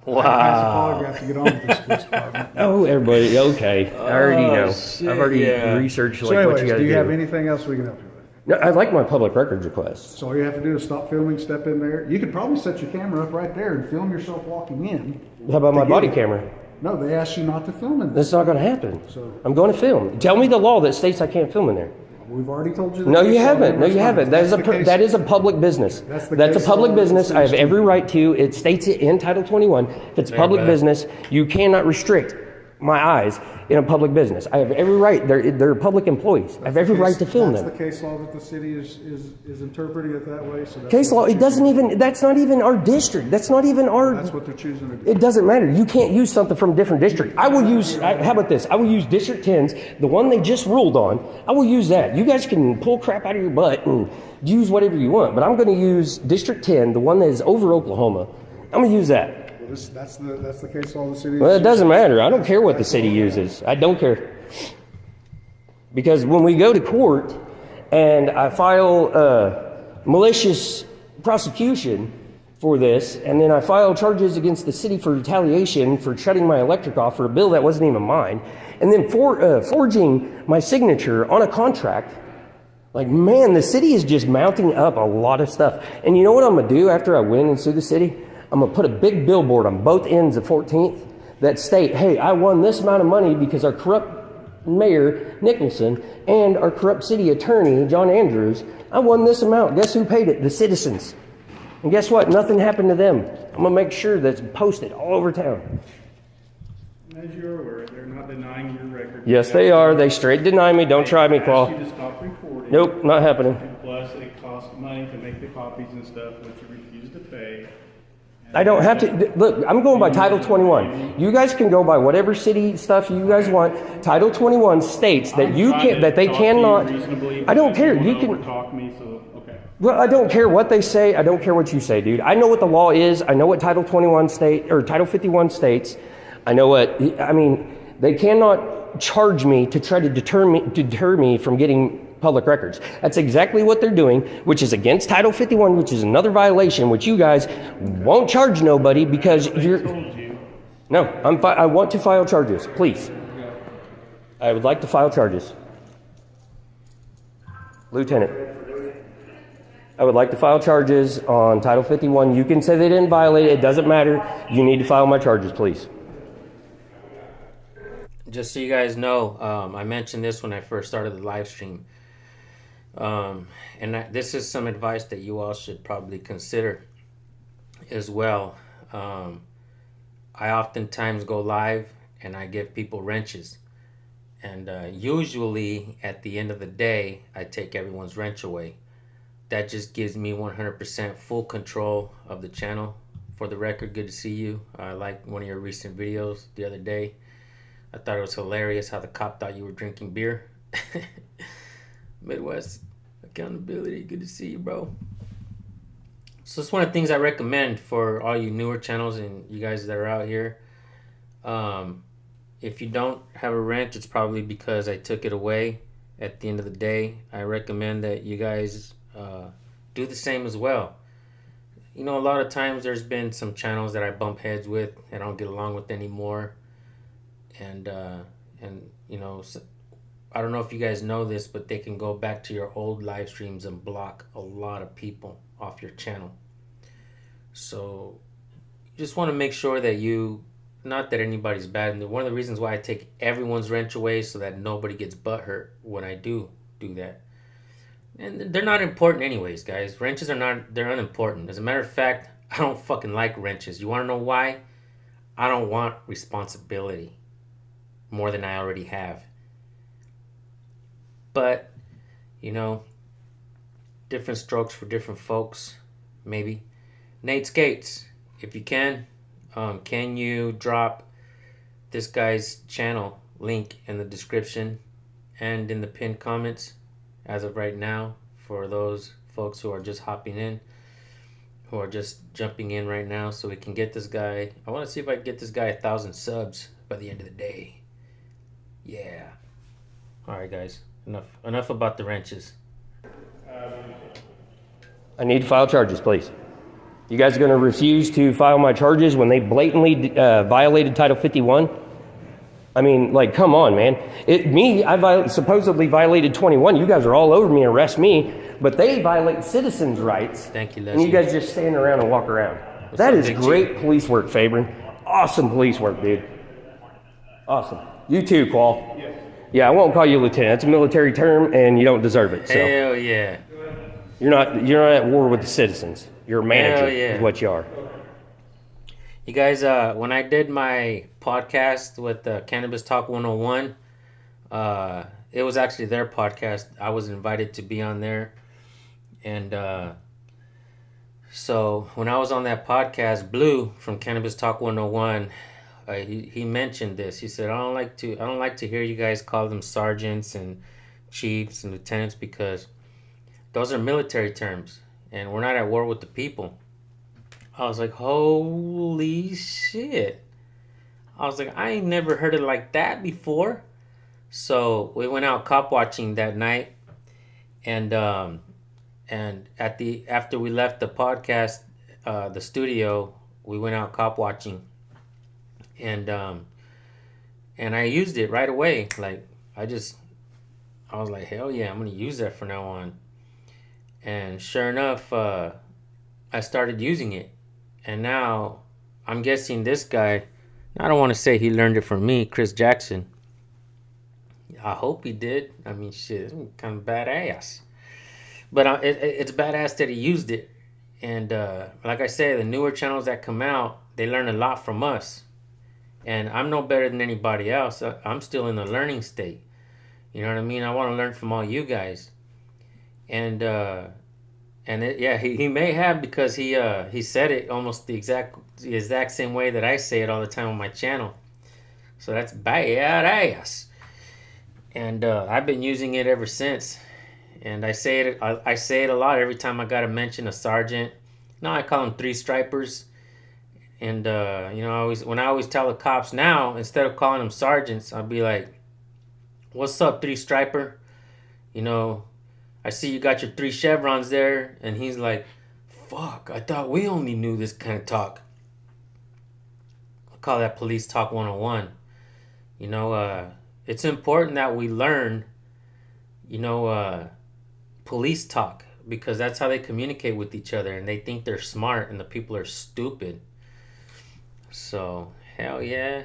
Wow. I have to get on with this police department. Oh, everybody, okay. I already know. shit, I've already yeah. researched So like anyways, what you guys do you have do. anything else we can help you with? No, I like my public records requests. So all you have to do is stop filming, step in there. You could probably set your camera up right there and film yourself walking in. How about my To body get it. camera? No, they asked you not to film in there. That's not going to happen. So- I'm going to film. Tell me the law that states I can't film in there. We've already told you that. No, you So haven't. No, that's you fine. haven't. That's the case. That is a public business. That's the That's a case public law that business. I have states every right to. It states it in Title 21. If it's public bad. business, you cannot restrict my eyes in a public business. I have every right. They're public employees. I have every right to film That's them. the case law that the city is interpreting it that way. So that's Case what law. they're It doesn't choosing. even. That's not even our district. That's not even our. That's what they're choosing to do. It doesn't matter. You can't use something from a different district. I will use, how about this? I will use District 10's, the one they just ruled on. I will use that. You guys can pull crap out of your butt and use whatever you want, but I'm going to use District 10, the one that is over Oklahoma. I'm going to use that. Well, that's the case law the city. Well, it doesn't matter. I don't care what the city uses. I don't care. Because when we go to court and I file malicious prosecution for this, and then I file charges against the city for retaliation for shutting my electric off for a bill that wasn't even mine, and then forging my signature on a contract Like, man, the city is just mounting up a lot of stuff. And you know what I'm going to do after I win and sue the city? I'm going to put a big billboard on both ends of 14th that state, hey, I won this amount of money because our corrupt mayor, Nicholson, and our corrupt city attorney, John Andrews, I won this amount. Guess who paid it? The citizens. And guess what? Nothing happened to them. I'm going to make sure that's posted all over town. As you're aware, they're not denying your record. Yes, they are. They straight deny me. Don't try me, Paul. They asked you to stop recording. Nope, not happening. And plus, it costs money to make the copies and stuff, which you refuse to pay. I don't have to. Look, I'm going by Title 21. You guys can go by whatever city stuff you guys want. Title 21 states that you can, that they cannot. I don't care. You can. Talk me, so okay. Well, I don't care what they say. I don't care what you say, dude. I know what the law is. I know what Title 21 state or Title 51 states. I know what. I mean, they cannot charge me to try to deter me from getting public records. That's exactly what they're doing, which is against Title 51, which is another violation, which you guys won't charge nobody because you're... No, I want to file charges, please. I would like to file charges. Lieutenant, I would like to file charges on Title 51. You can say they didn't violate it. It doesn't matter. You need to file my charges, please. Just so you guys know, I mentioned this when I first started the live stream. This is some advice that you all should probably consider as well. I oftentimes go live and I give people wrenches. And usually at the end of the day, I take everyone's wrench away. That just gives me 100% full control of the channel. For the record, good to see you. I liked one of your recent videos the other day. I thought it was hilarious how the cop thought you were drinking beer. Midwest accountability, good to see you, bro. So it's one of the things I recommend for all you newer channels and you guys that are out here. If you don't have a wrench, it's probably because I took it away at the end of the day. I recommend that you guys do the same as well. You know, a lot of times there's been some channels that I bump heads with and I don't get along with anymore. And you know, I don't know if you guys know this, but they can go back to your old live streams and block a lot of people off your channel. So you just want to make sure that you, not that anybody's bad, and one of the reasons why I take everyone's wrench away so that nobody gets butthurt when I do that. And they're not important anyways, guys. Wrenches are not, they're unimportant. As a matter of fact, I don't fucking like wrenches. You want to know why? I don't want responsibility more than I already have. But, you know, different strokes for different folks, maybe. Nate Skates, if you can you drop this guy's channel link in the description and in the pinned comments as of right now for those folks who are just hopping in, who are just jumping in right now, so we can get this guy. I want to see if I can get this guy 1,000 subs by the end of the day. Yeah. All right, guys. Enough about the wrenches. I need to file charges, please. You guys are going to refuse to file my charges when they blatantly violated Title 51? I mean, like, come on, man. I supposedly violated 21. You guys are all over me, arrest me. But they violate citizens' rights. Thank you, Leslie. And you guys just stand around and walk around. That is great police work, Fabrin. Awesome police work, dude. Awesome. You too, Qual. Yes. Yeah, I won't call you lieutenant. That's a military term, and you don't deserve it. So. Hell yeah. You're not at war with the citizens. You're a manager, is what you are. You guys, when I did my podcast with Cannabis Talk 101, it was actually their podcast. I was invited to be on there. And so when I was on that podcast, Blue from Cannabis Talk 101, he mentioned this. He said, I don't like to hear you guys call them sergeants and chiefs and lieutenants because those are military terms and we're not at war with the people. I was like, holy shit. I was like, I ain't never heard it like that before. So we went out cop watching that night, and after we left the podcast, the studio, we went out cop watching, and I used it right away. Like I I was like, hell yeah, I'm gonna use that from now on. And sure enough, I started using it. And now I'm guessing this guy, I don't want to say he learned it from me, Chris Jackson. I hope he did. I mean, shit, it's kind of badass. But it's badass that he used it. And like I say, the newer channels that come out, they learn a lot from us. And I'm no better than anybody else. I'm still in the learning state. You know what I mean? I want to learn from all you guys. And he may have, because he said it almost the exact same way that I say it all the time on my channel. So that's badass. And I've been using it ever since. And I say it a lot every time I gotta mention a sergeant. No, I call them 3-stripers. And you know, when I always tell the cops now, instead of calling them sergeants, I'll be like, "What's up, 3-striper? You know, I see you got your 3 chevrons there." And he's like, "Fuck, I thought we only knew this kind of talk." I call that police talk 101. You know, it's important that we learn, you know, police talk, because that's how they communicate with each other, and they think they're smart and the people are stupid. So hell yeah.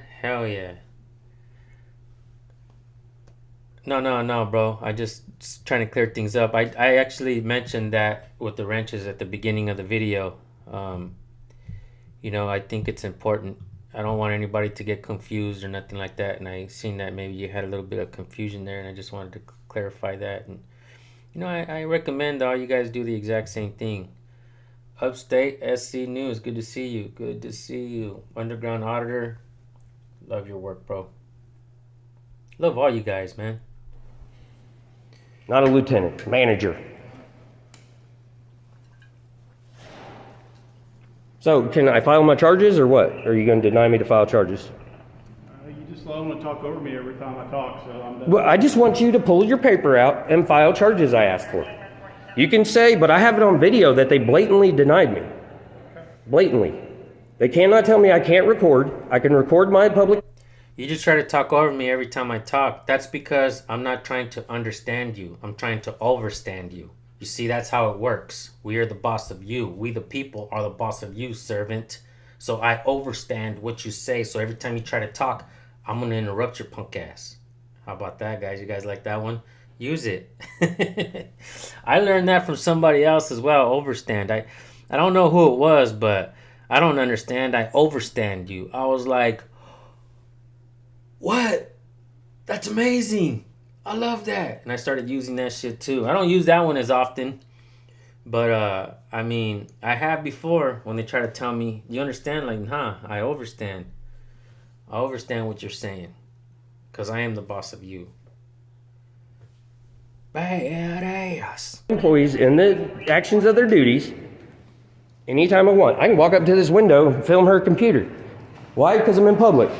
No, bro, I just trying to clear things up. I actually mentioned that with the wrenches at the beginning of the video. You know, I think it's important. I don't want anybody to get confused or nothing like that, and I seen that maybe you had a little bit of confusion there, and I just wanted to clarify that. And you know, I recommend all you guys do the exact same thing. Upstate SC News, good to see you. Good to see you. Underground Auditor, love your work, bro. Love all you guys, man. Not a lieutenant, manager. So, can I file my charges or what? Or are you going to deny me to file charges? You just love to talk over me every time I talk, so I'm done. Well, I just want you to pull your paper out and file charges I asked for. You can say, but I have it on video that they blatantly denied me. Blatantly. They cannot tell me I can't record. I can record my public. You just try to talk over me every time I talk. That's because I'm not trying to understand you. I'm trying to overstand you. You see, that's how it works. We are the boss of you. We the people are the boss of you, servant. So I overstand what you say. So every time you try to talk, I'm going to interrupt your punk ass. How about that, guys? You guys like that one? Use it. I learned that from somebody else as well. Overstand. I don't know who it was, but I don't understand. I overstand you. I was like, what? That's amazing. I love that. And I started using that shit too. I don't use that one as often, but I mean, I have before when they try to tell me, you understand? Like, I overstand. I overstand what you're saying, because I am the boss of you. Badass. Employees in the actions of their duties anytime I want. I can walk up to this window and film her computer. Why? Because I'm in public.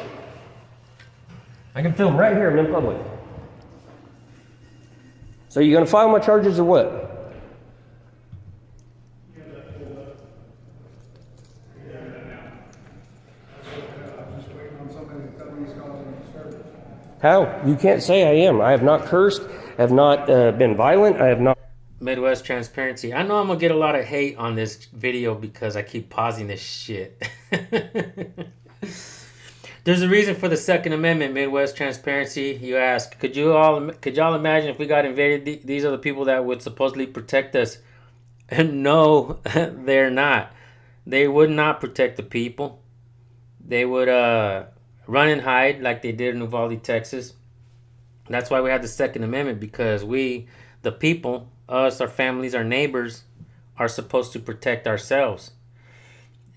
I can film right here. I'm in public. So you going to file my charges or what? How? You can't say I am. I have not cursed. I have not been violent. I have not. Midwest transparency. I know I'm gonna get a lot of hate on this video because I keep pausing this shit. There's a reason for the Second Amendment, Midwest transparency. You ask, could y'all imagine if we got invaded? These are the people that would supposedly protect us. And no, they're not. They would not protect the people. They would run and hide like they did in Uvalde, Texas. That's why we have the Second Amendment, because we, the people, us, our families, our neighbors, are supposed to protect ourselves.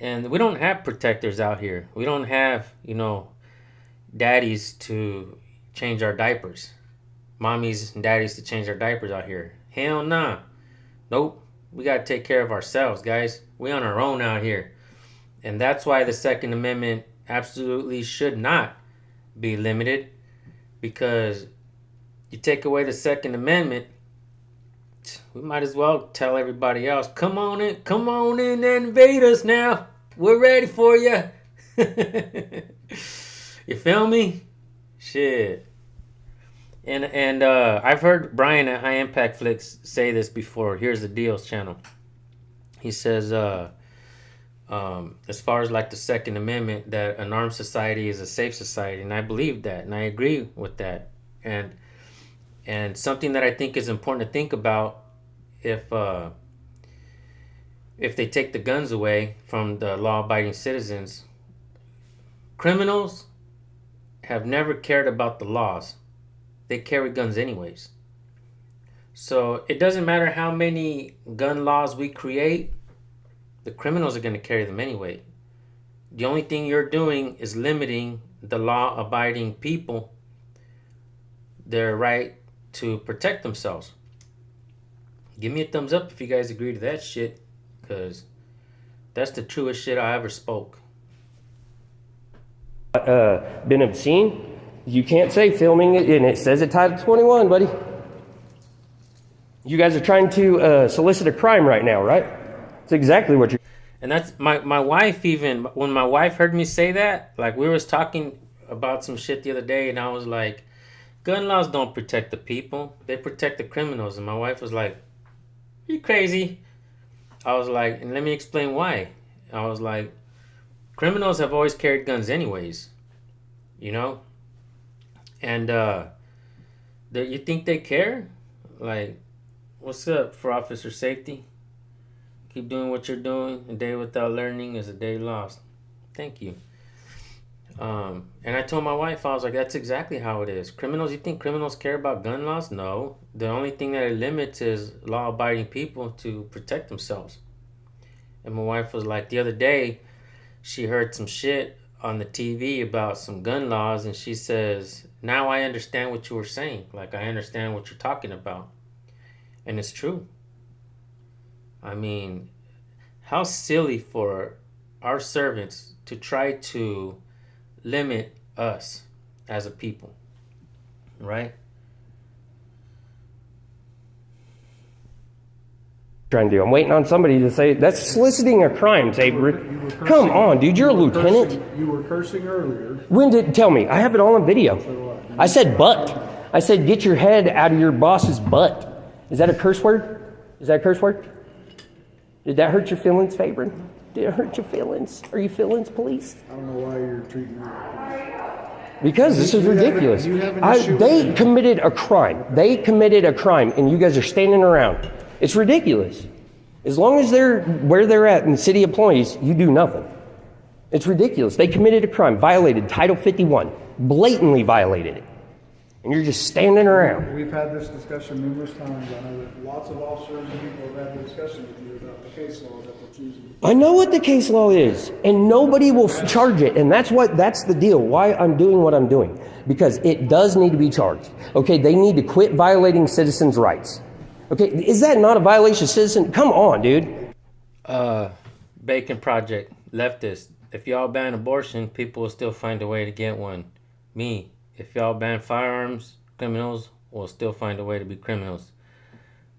And we don't have protectors out here. We don't have, daddies to change our diapers. Mommies and daddies to change our diapers out here. Hell nah. Nope. We got to take care of ourselves, guys. We on our own out here. And that's why the Second Amendment absolutely should not be limited, because you take away the Second Amendment, we might as well tell everybody else, come on in and invade us now. We're ready for you. You feel me? Shit. And I've heard Brian at High Impact Flicks say this before. Here's the Deals channel. He says, as far as like the Second Amendment, that an armed society is a safe society, and I believe that, and I agree with that. And something that I think is important to think about, if they take the guns away from the law-abiding citizens, criminals have never cared about the laws. They carry guns anyways. So it doesn't matter how many gun laws we create, the criminals are going to carry them anyway. The only thing you're doing is limiting the law-abiding people their right to protect themselves. Give me a thumbs up if you guys agree to that shit, because that's the truest shit I ever spoke. Been obscene? You can't say filming it, and it says it Title 21, buddy. You guys are trying to solicit a crime right now, right? That's exactly what you're... And that's my wife. Even when my wife heard me say that, like, we was talking about some shit the other day, and I was like, gun laws don't protect the people, they protect the criminals. And my wife was like, you crazy? I was like, and let me explain why. I was like, criminals have always carried guns anyways, you know? And you think they care? Like, what's up for officer safety? Keep doing what you're doing. A day without learning is a day lost. Thank you. And I told my wife, I was like, that's exactly how it is. Criminals, you think criminals care about gun laws? No. The only thing that it limits is law-abiding people to protect themselves. And my wife was like, the other day, she heard some shit on the TV about some gun laws, and she says, now I understand what you were saying. Like, I understand what you're talking about. And it's true. I mean, how silly for our servants to try to limit us as a people, right? Trying to do. I'm waiting on somebody to say, that's soliciting a crime, Saber. Come on, dude, you're a lieutenant. You were cursing earlier. When did, tell me, I have it all on video. I said butt. I said get your head out of your boss's butt. Is that a curse word? Is that a curse word? Did that hurt your feelings, Faber? Did it hurt your feelings? Are you feelings policed? I don't know why you're treating me like that. Because this is ridiculous. You have an issue They with committed a crime. They committed a crime, and you guys are standing around. It's ridiculous. As long as they're where they're at in the city employees, you do nothing. It's ridiculous. They committed a crime, violated Title 51, blatantly violated it. And you're just standing around. We've had this discussion numerous times. I know that lots of officers and people have had the discussion with you about the case law that we're choosing. I know what the case law is, and nobody will charge it. And that's the deal, why I'm doing what I'm doing. Because it does need to be charged. Okay, they need to quit violating citizens' rights. Okay, is that not a violation of citizen? Come on, dude. Bacon Project, leftist. If y'all ban abortion, people will still find a way to get one. Me, if y'all ban firearms, criminals will still find a way to be criminals.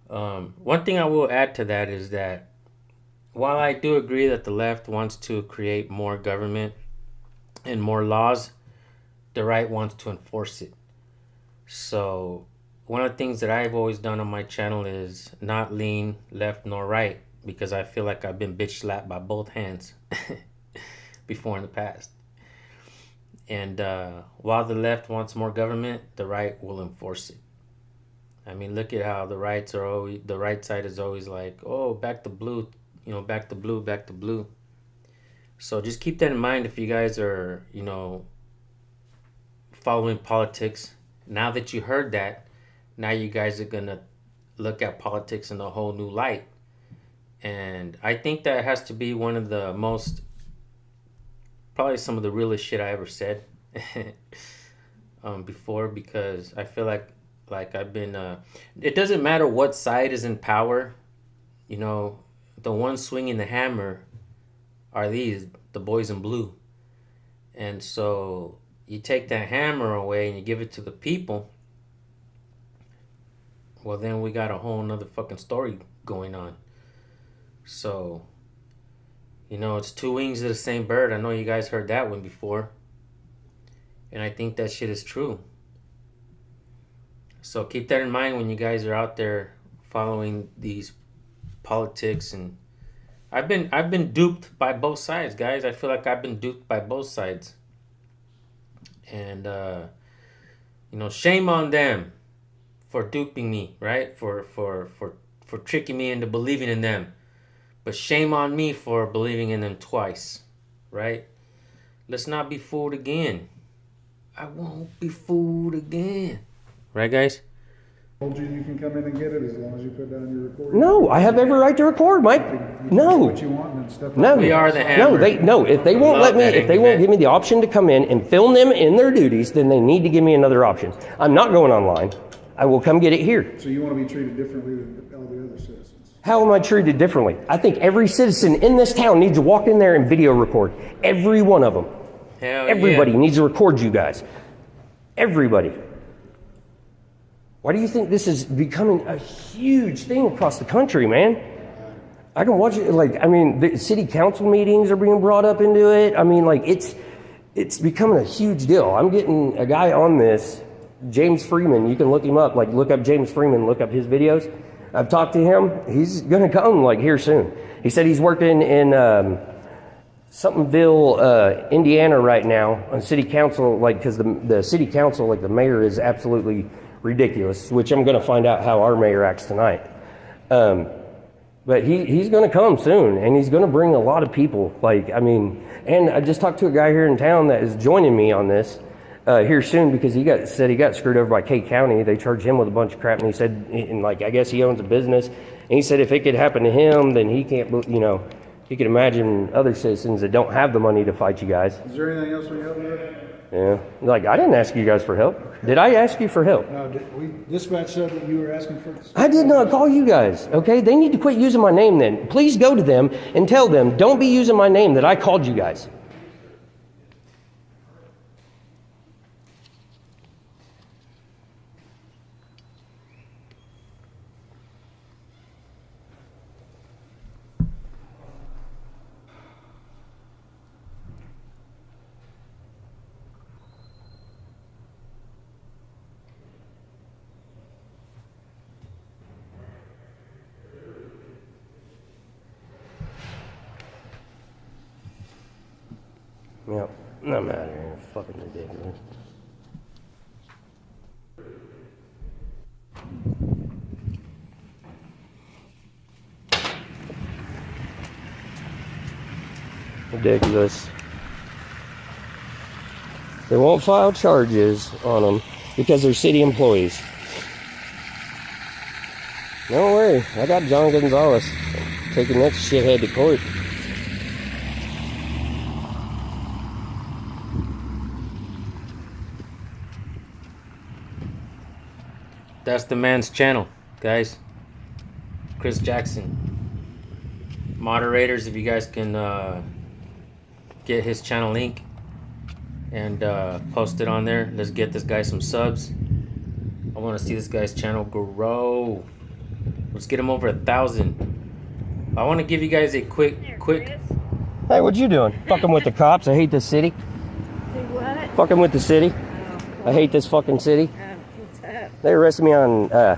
One thing I will add to that is that while I do agree that the left wants to create more government and more laws, the right wants to enforce it. So one of the things that I've always done on my channel is not lean left nor right, because I feel like I've been bitch slapped by both hands before in the past. And while the left wants more government, the right will enforce it. I mean, look at how the right side is always like, oh, back to blue, back to blue, back to blue. So just keep that in mind if you guys are, following politics. Now that you heard that, now you guys are gonna look at politics in a whole new light. And I think that has to be one of the most, probably some of the realest shit I ever said before, because I feel like I've been, it doesn't matter what side is in power, the ones swinging the hammer are the boys in blue. And so you take that hammer away and you give it to the people, well, then we got a whole nother fucking story going on. So, it's two wings of the same bird. I know you guys heard that one before. And I think that shit is true. So keep that in mind when you guys are out there following these politics. And I've been duped by both sides, guys. I feel like I've been duped by both sides. And shame on them for duping me, right? For tricking me into believing in them. But shame on me for believing in them twice, right? Let's not be fooled again. I won't be fooled again. Right, guys? Told you you can come in and get it as long as you put down your recording. No, I have every right to record, Mike. You No. do what you want and then step No, up. We are the hammer. No. If they won't Love let me, that if they won't internet. give me the option to come in and film them in their duties, then they need to give me another option. I'm not going online. I will come get it here. So you want to be treated differently than all the other citizens. How am I treated differently? I think every citizen in this town needs to walk in there and video record. Every one of them. Hell Everybody yeah. needs to record you guys. Everybody. Why do you think this is becoming a huge thing across the country, man? I can watch it, the city council meetings are being brought up into it. It's becoming a huge deal. I'm getting a guy on this, James Freeman. You can look him up, look up James Freeman, look up his videos. I've talked to him. He's going to come, here soon. He said he's working in Somethingville, Indiana right now on city council, because the city council, the mayor is absolutely ridiculous, which I'm going to find out how our mayor acts tonight. But he's going to come soon, and he's going to bring a lot of people. And I just talked to a guy here in town that is joining me on this here soon because he got screwed over by K County. They charged him with a bunch of crap, and he said, I guess he owns a business, and he said if it could happen to him, then he can't, he could imagine other citizens that don't have the money to fight you guys. Is there anything else we help with? Yeah, I didn't ask you guys for help. Did I ask you for help? No, dispatch said that you were asking for. I did not call you guys, okay? They need to quit using my name then. Please go to them and tell them, don't be using my name that I called you guys. Yep, I'm out of here. Fucking ridiculous. Ridiculous. They won't file charges on them because they're city employees. Don't worry, I got John Gonzalez taking that shithead to court. That's the man's channel, guys. Chris Jackson. Moderators, if you guys can get his channel link and post it on there. Let's get this guy some subs. I want to see this guy's channel grow. Let's get him over 1,000. I want to give you guys a quick. Hey, what you doing? Fucking with the cops. I hate this city. Do what? Fucking with the city. I hate this fucking city. What's up? They arrested me on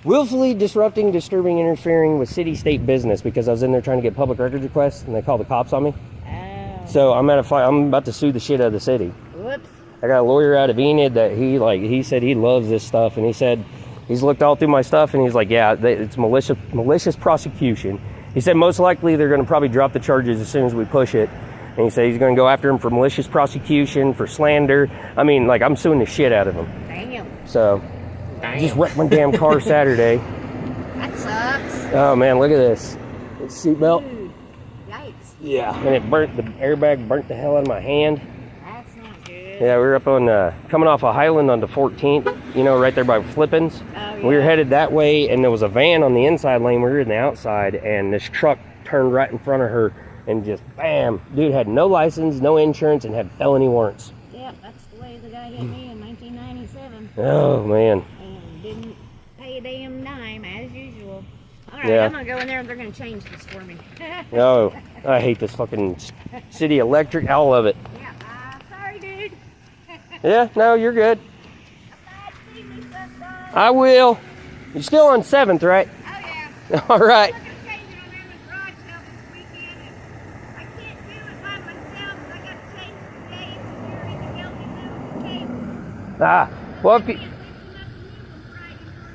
willfully disrupting, disturbing, interfering with city-state business because I was in there trying to get public records requests, and they called the cops on me. Oh. So I'm at a fight. I'm about to sue the shit out of the city. Whoops. I got a lawyer out of Enid that he said he loves this stuff, and he said he's looked all through my stuff, and he's like, yeah, it's malicious prosecution. He said most likely they're going to probably drop the charges as soon as we push it. And he said he's going to go after him for malicious prosecution, for slander. I mean, I'm suing the shit out of him. Damn. So, I just wrecked my damn car Saturday. That sucks. Oh man, look at this. Seatbelt. Dude. Yikes. Yeah, and it burnt, the airbag burnt the hell out of my hand. That's not good. Yeah, we were up on, coming off of Highland onto 14th, right there by Flippins. Oh, yeah. We were headed that way, and there was a van on the inside lane. We were in the outside, and this truck turned right in front of her, and just bam. Dude had no license, no insurance, and had felony warrants. Yep, that's the way the guy hit me in 1997. Oh, man. And didn't pay a damn dime, as usual. All right, Yeah. I'm going to go in there, and they're going to change this for me. Oh, I hate this fucking city electric. I love it. Yeah, sorry, dude. Yeah, no, you're good. Bad see me sometime. I will. You're still on 7th, right? Oh, yeah. All right. I'm gonna change it on there in the garage sale this weekend, and I can't do it by myself, so I got to change the days, and Jerry can help me do it, okay? Ah, well, if you, Can't fix enough to leave on Friday morning at 6 o'clock.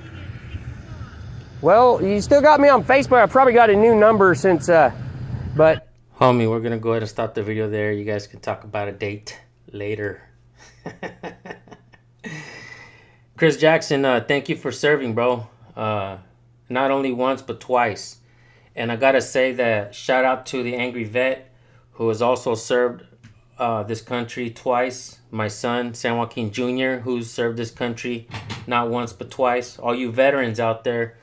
well, you still got me on Facebook. I probably got a new number since, but Homie, we're gonna go ahead and stop the video there. You guys can talk about a date later. Chris Jackson, thank you for serving, bro. Not only once, but twice. And I gotta say that shout out to the angry vet who has also served this country twice. My son, San Joaquin Jr., who's served this country not once, but twice. All you veterans out there,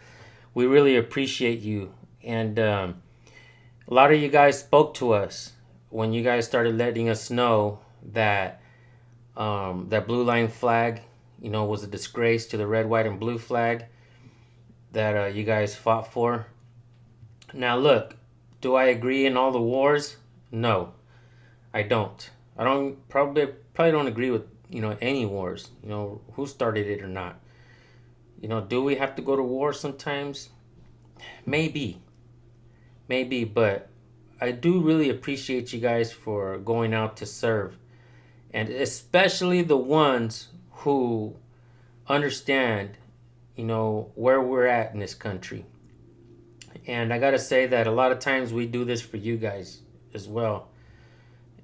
we really appreciate you. And a lot of you guys spoke to us when you guys started letting us know that that blue line flag, you know, was a disgrace to the red, white, and blue flag that you guys fought for. Now, look, do I agree in all the wars? No, I don't. I don't probably don't agree with, you know, any wars. You know, who started it or not. You know, do we have to go to war sometimes? Maybe, but I do really appreciate you guys for going out to serve, and especially the ones who understand, you know, where we're at in this country. And I gotta say that a lot of times we do this for you guys as well.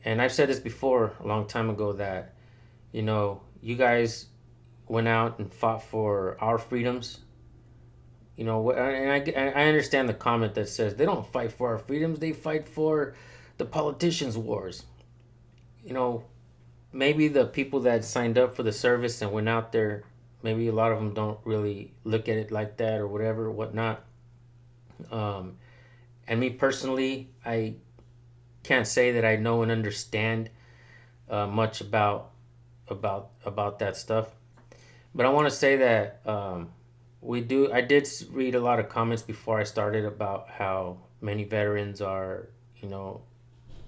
And I've said this before a long time ago that, you know, you guys went out and fought for our freedoms. You know, and I understand the comment that says they don't fight for our freedoms, they fight for the politicians' wars. You know, maybe the people that signed up for the service and went out there, maybe a lot of them don't really look at it like that or whatever, whatnot. And me personally, I can't say that I know and understand much about that stuff. But I want to say that I did read a lot of comments before I started about how many veterans are, you know,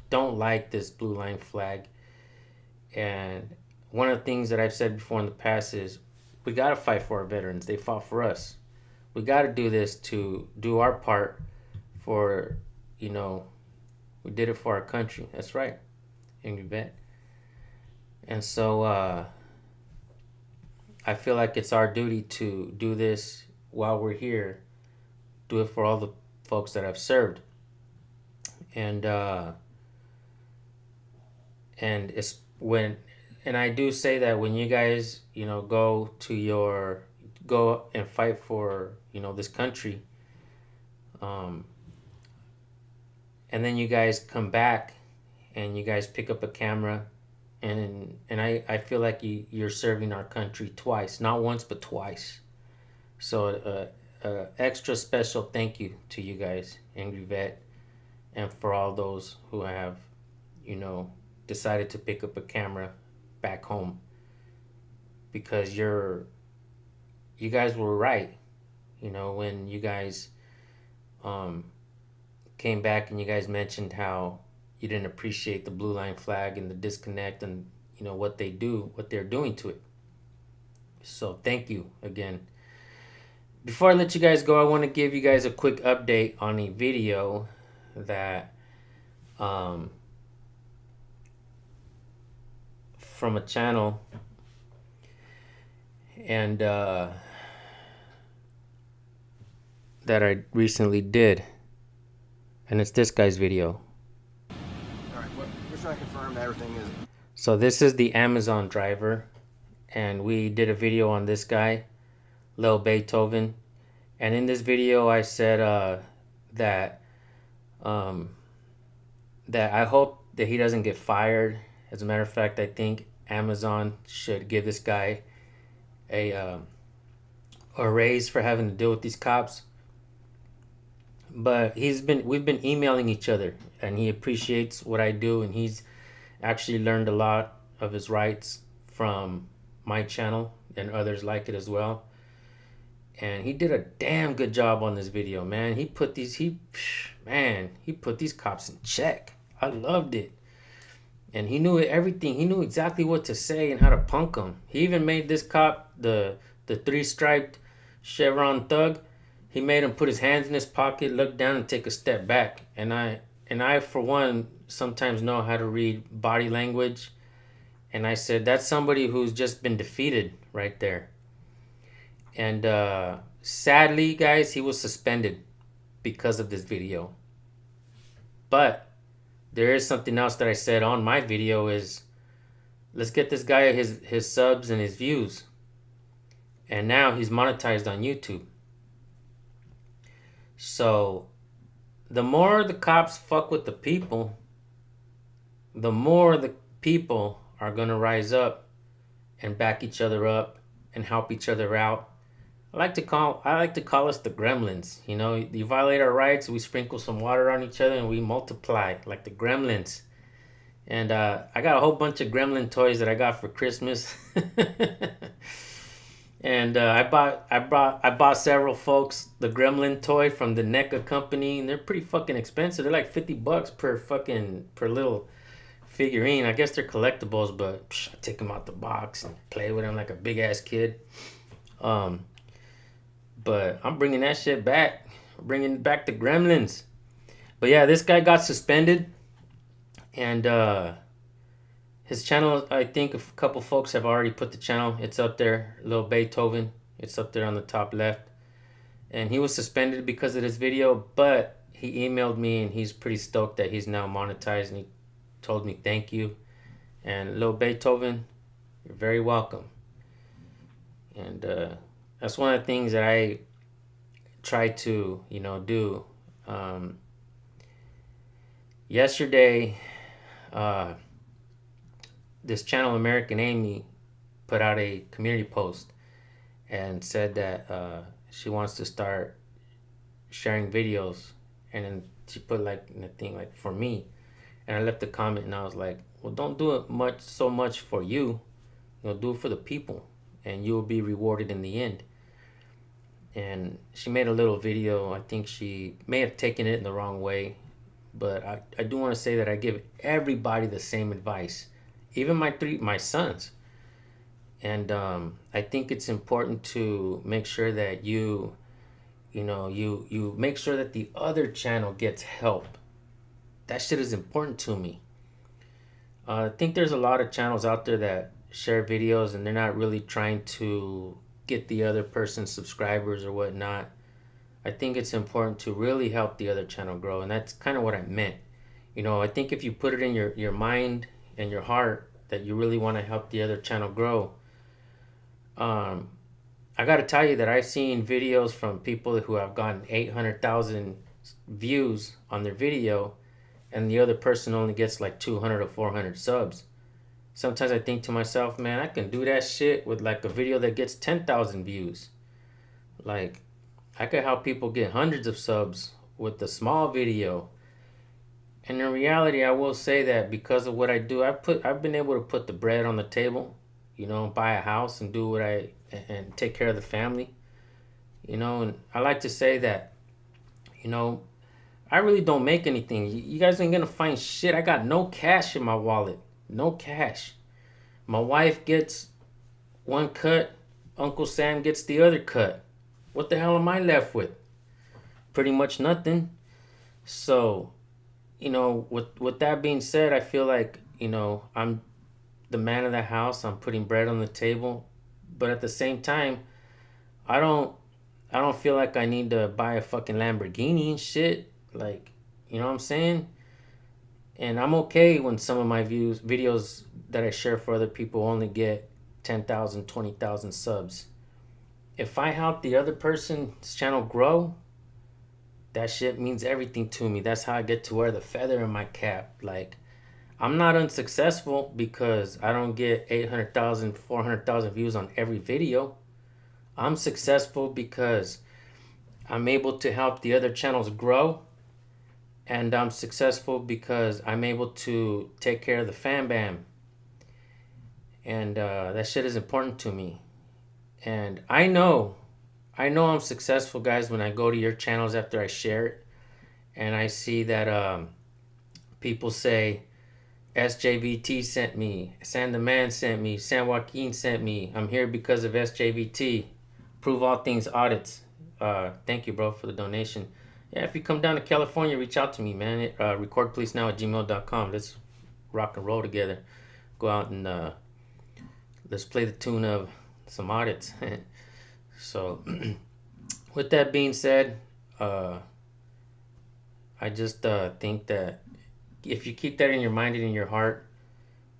don't like this blue line flag. And one of the things that I've said before in the past is we got to fight for our veterans. They fought for us. We got to do this to do our part for, you know, we did it for our country. That's right, angry vet. And so I feel like it's our duty to do this while we're here. Do it for all the folks that have served. And it's when, and I do say that when you guys, you know, go and fight for, you know, this country, and then you guys come back and you guys pick up a camera, and I feel like you're serving our country twice, not once but twice. So extra special thank you to you guys, angry vet, and for all those who have, you know, decided to pick up a camera back home, because you guys were right, you know, when you guys came back and you guys mentioned how you didn't appreciate the blue line flag and the disconnect and, you know, what they're doing to it. So thank you again. Before I let you guys go, I want to give you guys a quick update on a video that from a channel, and that I recently did, and it's this guy's video. all right, we're trying to confirm that everything is. So this is the Amazon driver, and we did a video on this guy, Lil Beethoven, and in this video I said that I hope that he doesn't get fired. As a matter of fact, I think Amazon should give this guy a raise for having to deal with these cops. But we've been emailing each other, and he appreciates what I do, and he's actually learned a lot of his rights from my channel, and others like it as well. And he did a damn good job on this video, man. He put these cops in check. I loved it. And he knew everything. He knew exactly what to say and how to punk them. He even made this cop, the the 3-striped chevron thug, he made him put his hands in his pocket, look down, and take a step back. And I for one sometimes know how to read body language, and I said that's somebody who's just been defeated right there. And sadly, guys, he was suspended because of this video. But there is something else that I said on my video is, let's get this guy his subs and his views. And now he's monetized on YouTube. So the more the cops fuck with the people, the more the people are gonna rise up and back each other up and help each other out. I like to call us the gremlins. You know, you violate our rights, we sprinkle some water on each other and we multiply like the gremlins. And I got a whole bunch of gremlin toys that I got for Christmas. And I bought several folks the gremlin toy from the NECA company, and they're pretty fucking expensive. They're like $50 per little figurine. I guess they're collectibles, but I take them out the box and play with them like a big ass kid. But I'm bringing that shit back. I'm bringing back the gremlins. But yeah, this guy got suspended, and his channel, I think a couple folks have already put the channel. It's up there, Lil Beethoven. It's up there on the top left. And he was suspended because of this video, but he emailed me and he's pretty stoked that he's now monetized, and he told me thank you. And Lil Beethoven, you're very welcome. And that's one of the things that I try to, do. Yesterday, this channel, American Amy, put out a community post and said that she wants to start sharing videos, and then she put like in a thing like for me, and I left a comment and I was like, well, don't do it so much for you, do it for the people, and you'll be rewarded in the end. And she made a little video. I think she may have taken it in the wrong way, but I do want to say that I give everybody the same advice, even my sons. And I think it's important to make sure that you make sure that the other channel gets help. That shit is important to me. I think there's a lot of channels out there that share videos and they're not really trying to get the other person's subscribers or whatnot. I think it's important to really help the other channel grow, and that's kind of what I meant. I think if you put it in your mind and your heart that you really want to help the other channel grow, I got to tell you that I've seen videos from people who have gotten 800,000 views on their video, and the other person only gets like 200 or 400 subs. Sometimes I think to myself, man, I can do that shit with like a video that gets 10,000 views. Like, I could help people get hundreds of subs with a small video. And in reality, I will say that because of what I do, I've been able to put the bread on the table, buy a house and do and take care of the family, and I like to say that, I really don't make anything. You guys ain't gonna find shit. I got no cash in my wallet. No cash. My wife gets one cut. Uncle Sam gets the other cut. What the hell am I left with? Pretty much nothing. So, with that being said, I feel like, I'm the man of the house. I'm putting bread on the table. But at the same time, I don't feel like I need to buy a fucking Lamborghini and shit. Like, you know what I'm saying? And I'm okay when some of my videos that I share for other people only get 10,000, 20,000 subs. If I help the other person's channel grow, that shit means everything to me. That's how I get to wear the feather in my cap. Like, I'm not unsuccessful because I don't get 800,000, 400,000 views on every video. I'm successful because I'm able to help the other channels grow. And I'm successful because I'm able to take care of the fam bam. And that shit is important to me. And I know I'm successful, guys, when I go to your channels after I share it. And I see that people say, SJVT sent me, San the Man sent me, San Joaquin sent me. I'm here because of SJVT. Prove All Things Audits. Thank you, bro, for the donation. Yeah, if you come down to California, reach out to me, man. Recordpolicenow@gmail.com. Let's rock and roll together. Go out and let's play the tune of some audits. So, with that being said, I just think that if you keep that in your mind and in your heart,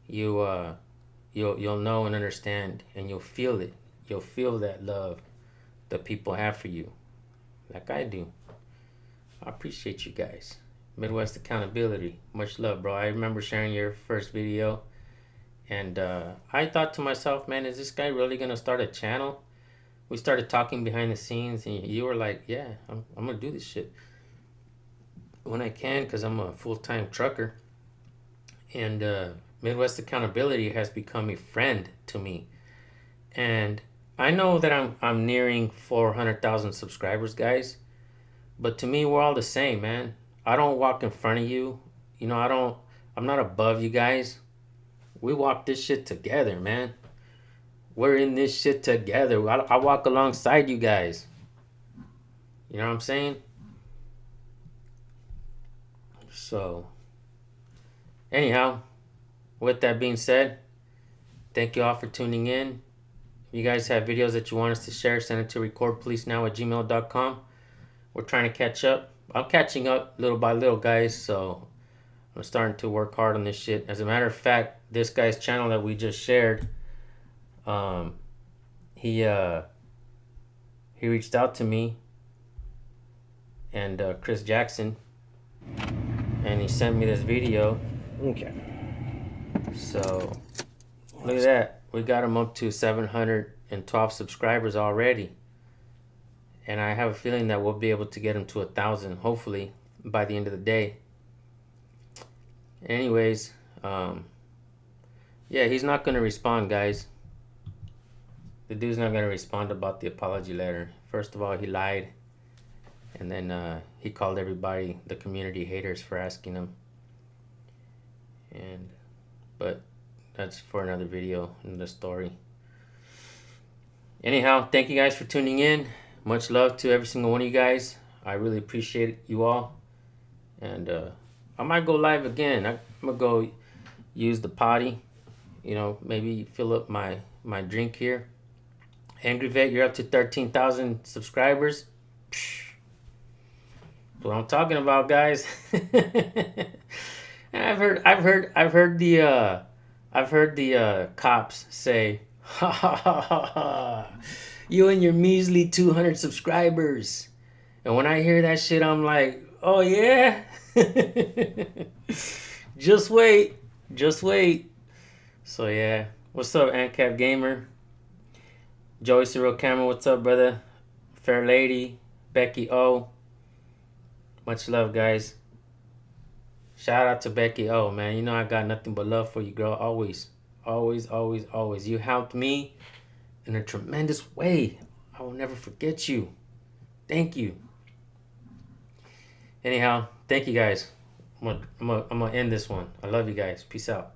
you'll know and understand, and you'll feel it. You'll feel that love that people have for you, like I do. I appreciate you guys. Midwest Accountability, much love, bro. I remember sharing your first video, and I thought to myself, man, is this guy really gonna start a channel? We started talking behind the scenes, and you were like, yeah, I'm gonna do this shit when I can, because I'm a full-time trucker. And Midwest Accountability has become a friend to me. And I know that I'm nearing 400,000 subscribers, guys. But to me, we're all the same, man. I don't walk in front of you. You know, I'm not above you guys. We walk this shit together, man. We're in this shit together. I walk alongside you guys. You know what I'm saying? So, anyhow, with that being said, thank you all for tuning in. If you guys have videos that you want us to share, send it to recordpolicenow@gmail.com. We're trying to catch up. I'm catching up little by little, guys, so I'm starting to work hard on this shit. As a matter of fact, this guy's channel that we just shared, he reached out to me and Chris Jackson, and he sent me this video. Okay. So look at that. We got him up to 712 subscribers already. And I have a feeling that we'll be able to get him to 1,000, hopefully, by the end of the day. Anyways, yeah, he's not going to respond, guys. The dude's not going to respond about the apology letter. First of all, he lied. And then he called everybody the community haters for asking him. But that's for another video in the story. Anyhow, thank you guys for tuning in. Much love to every single one of you guys. I really appreciate you all. And I might go live again. I'm going to go use the potty. You know, maybe fill up my drink here. Angry Vet, you're up to 13,000 subscribers. Psh. That's what I'm talking about, guys. And I've heard the cops say, ha ha ha ha ha, you and your measly 200 subscribers. And when I hear that shit, I'm like, oh yeah? Just wait. So yeah, what's up, ANCAP Gamer? Joey Cyril Cameron, what's up, brother? Fair Lady, Becky O. Much love, guys. Shout out to Becky O, man. You know I got nothing but love for you, girl. Always. You helped me in a tremendous way. I will never forget you. Thank you. Anyhow, thank you guys. I'm gonna end this one. I love you guys. Peace out.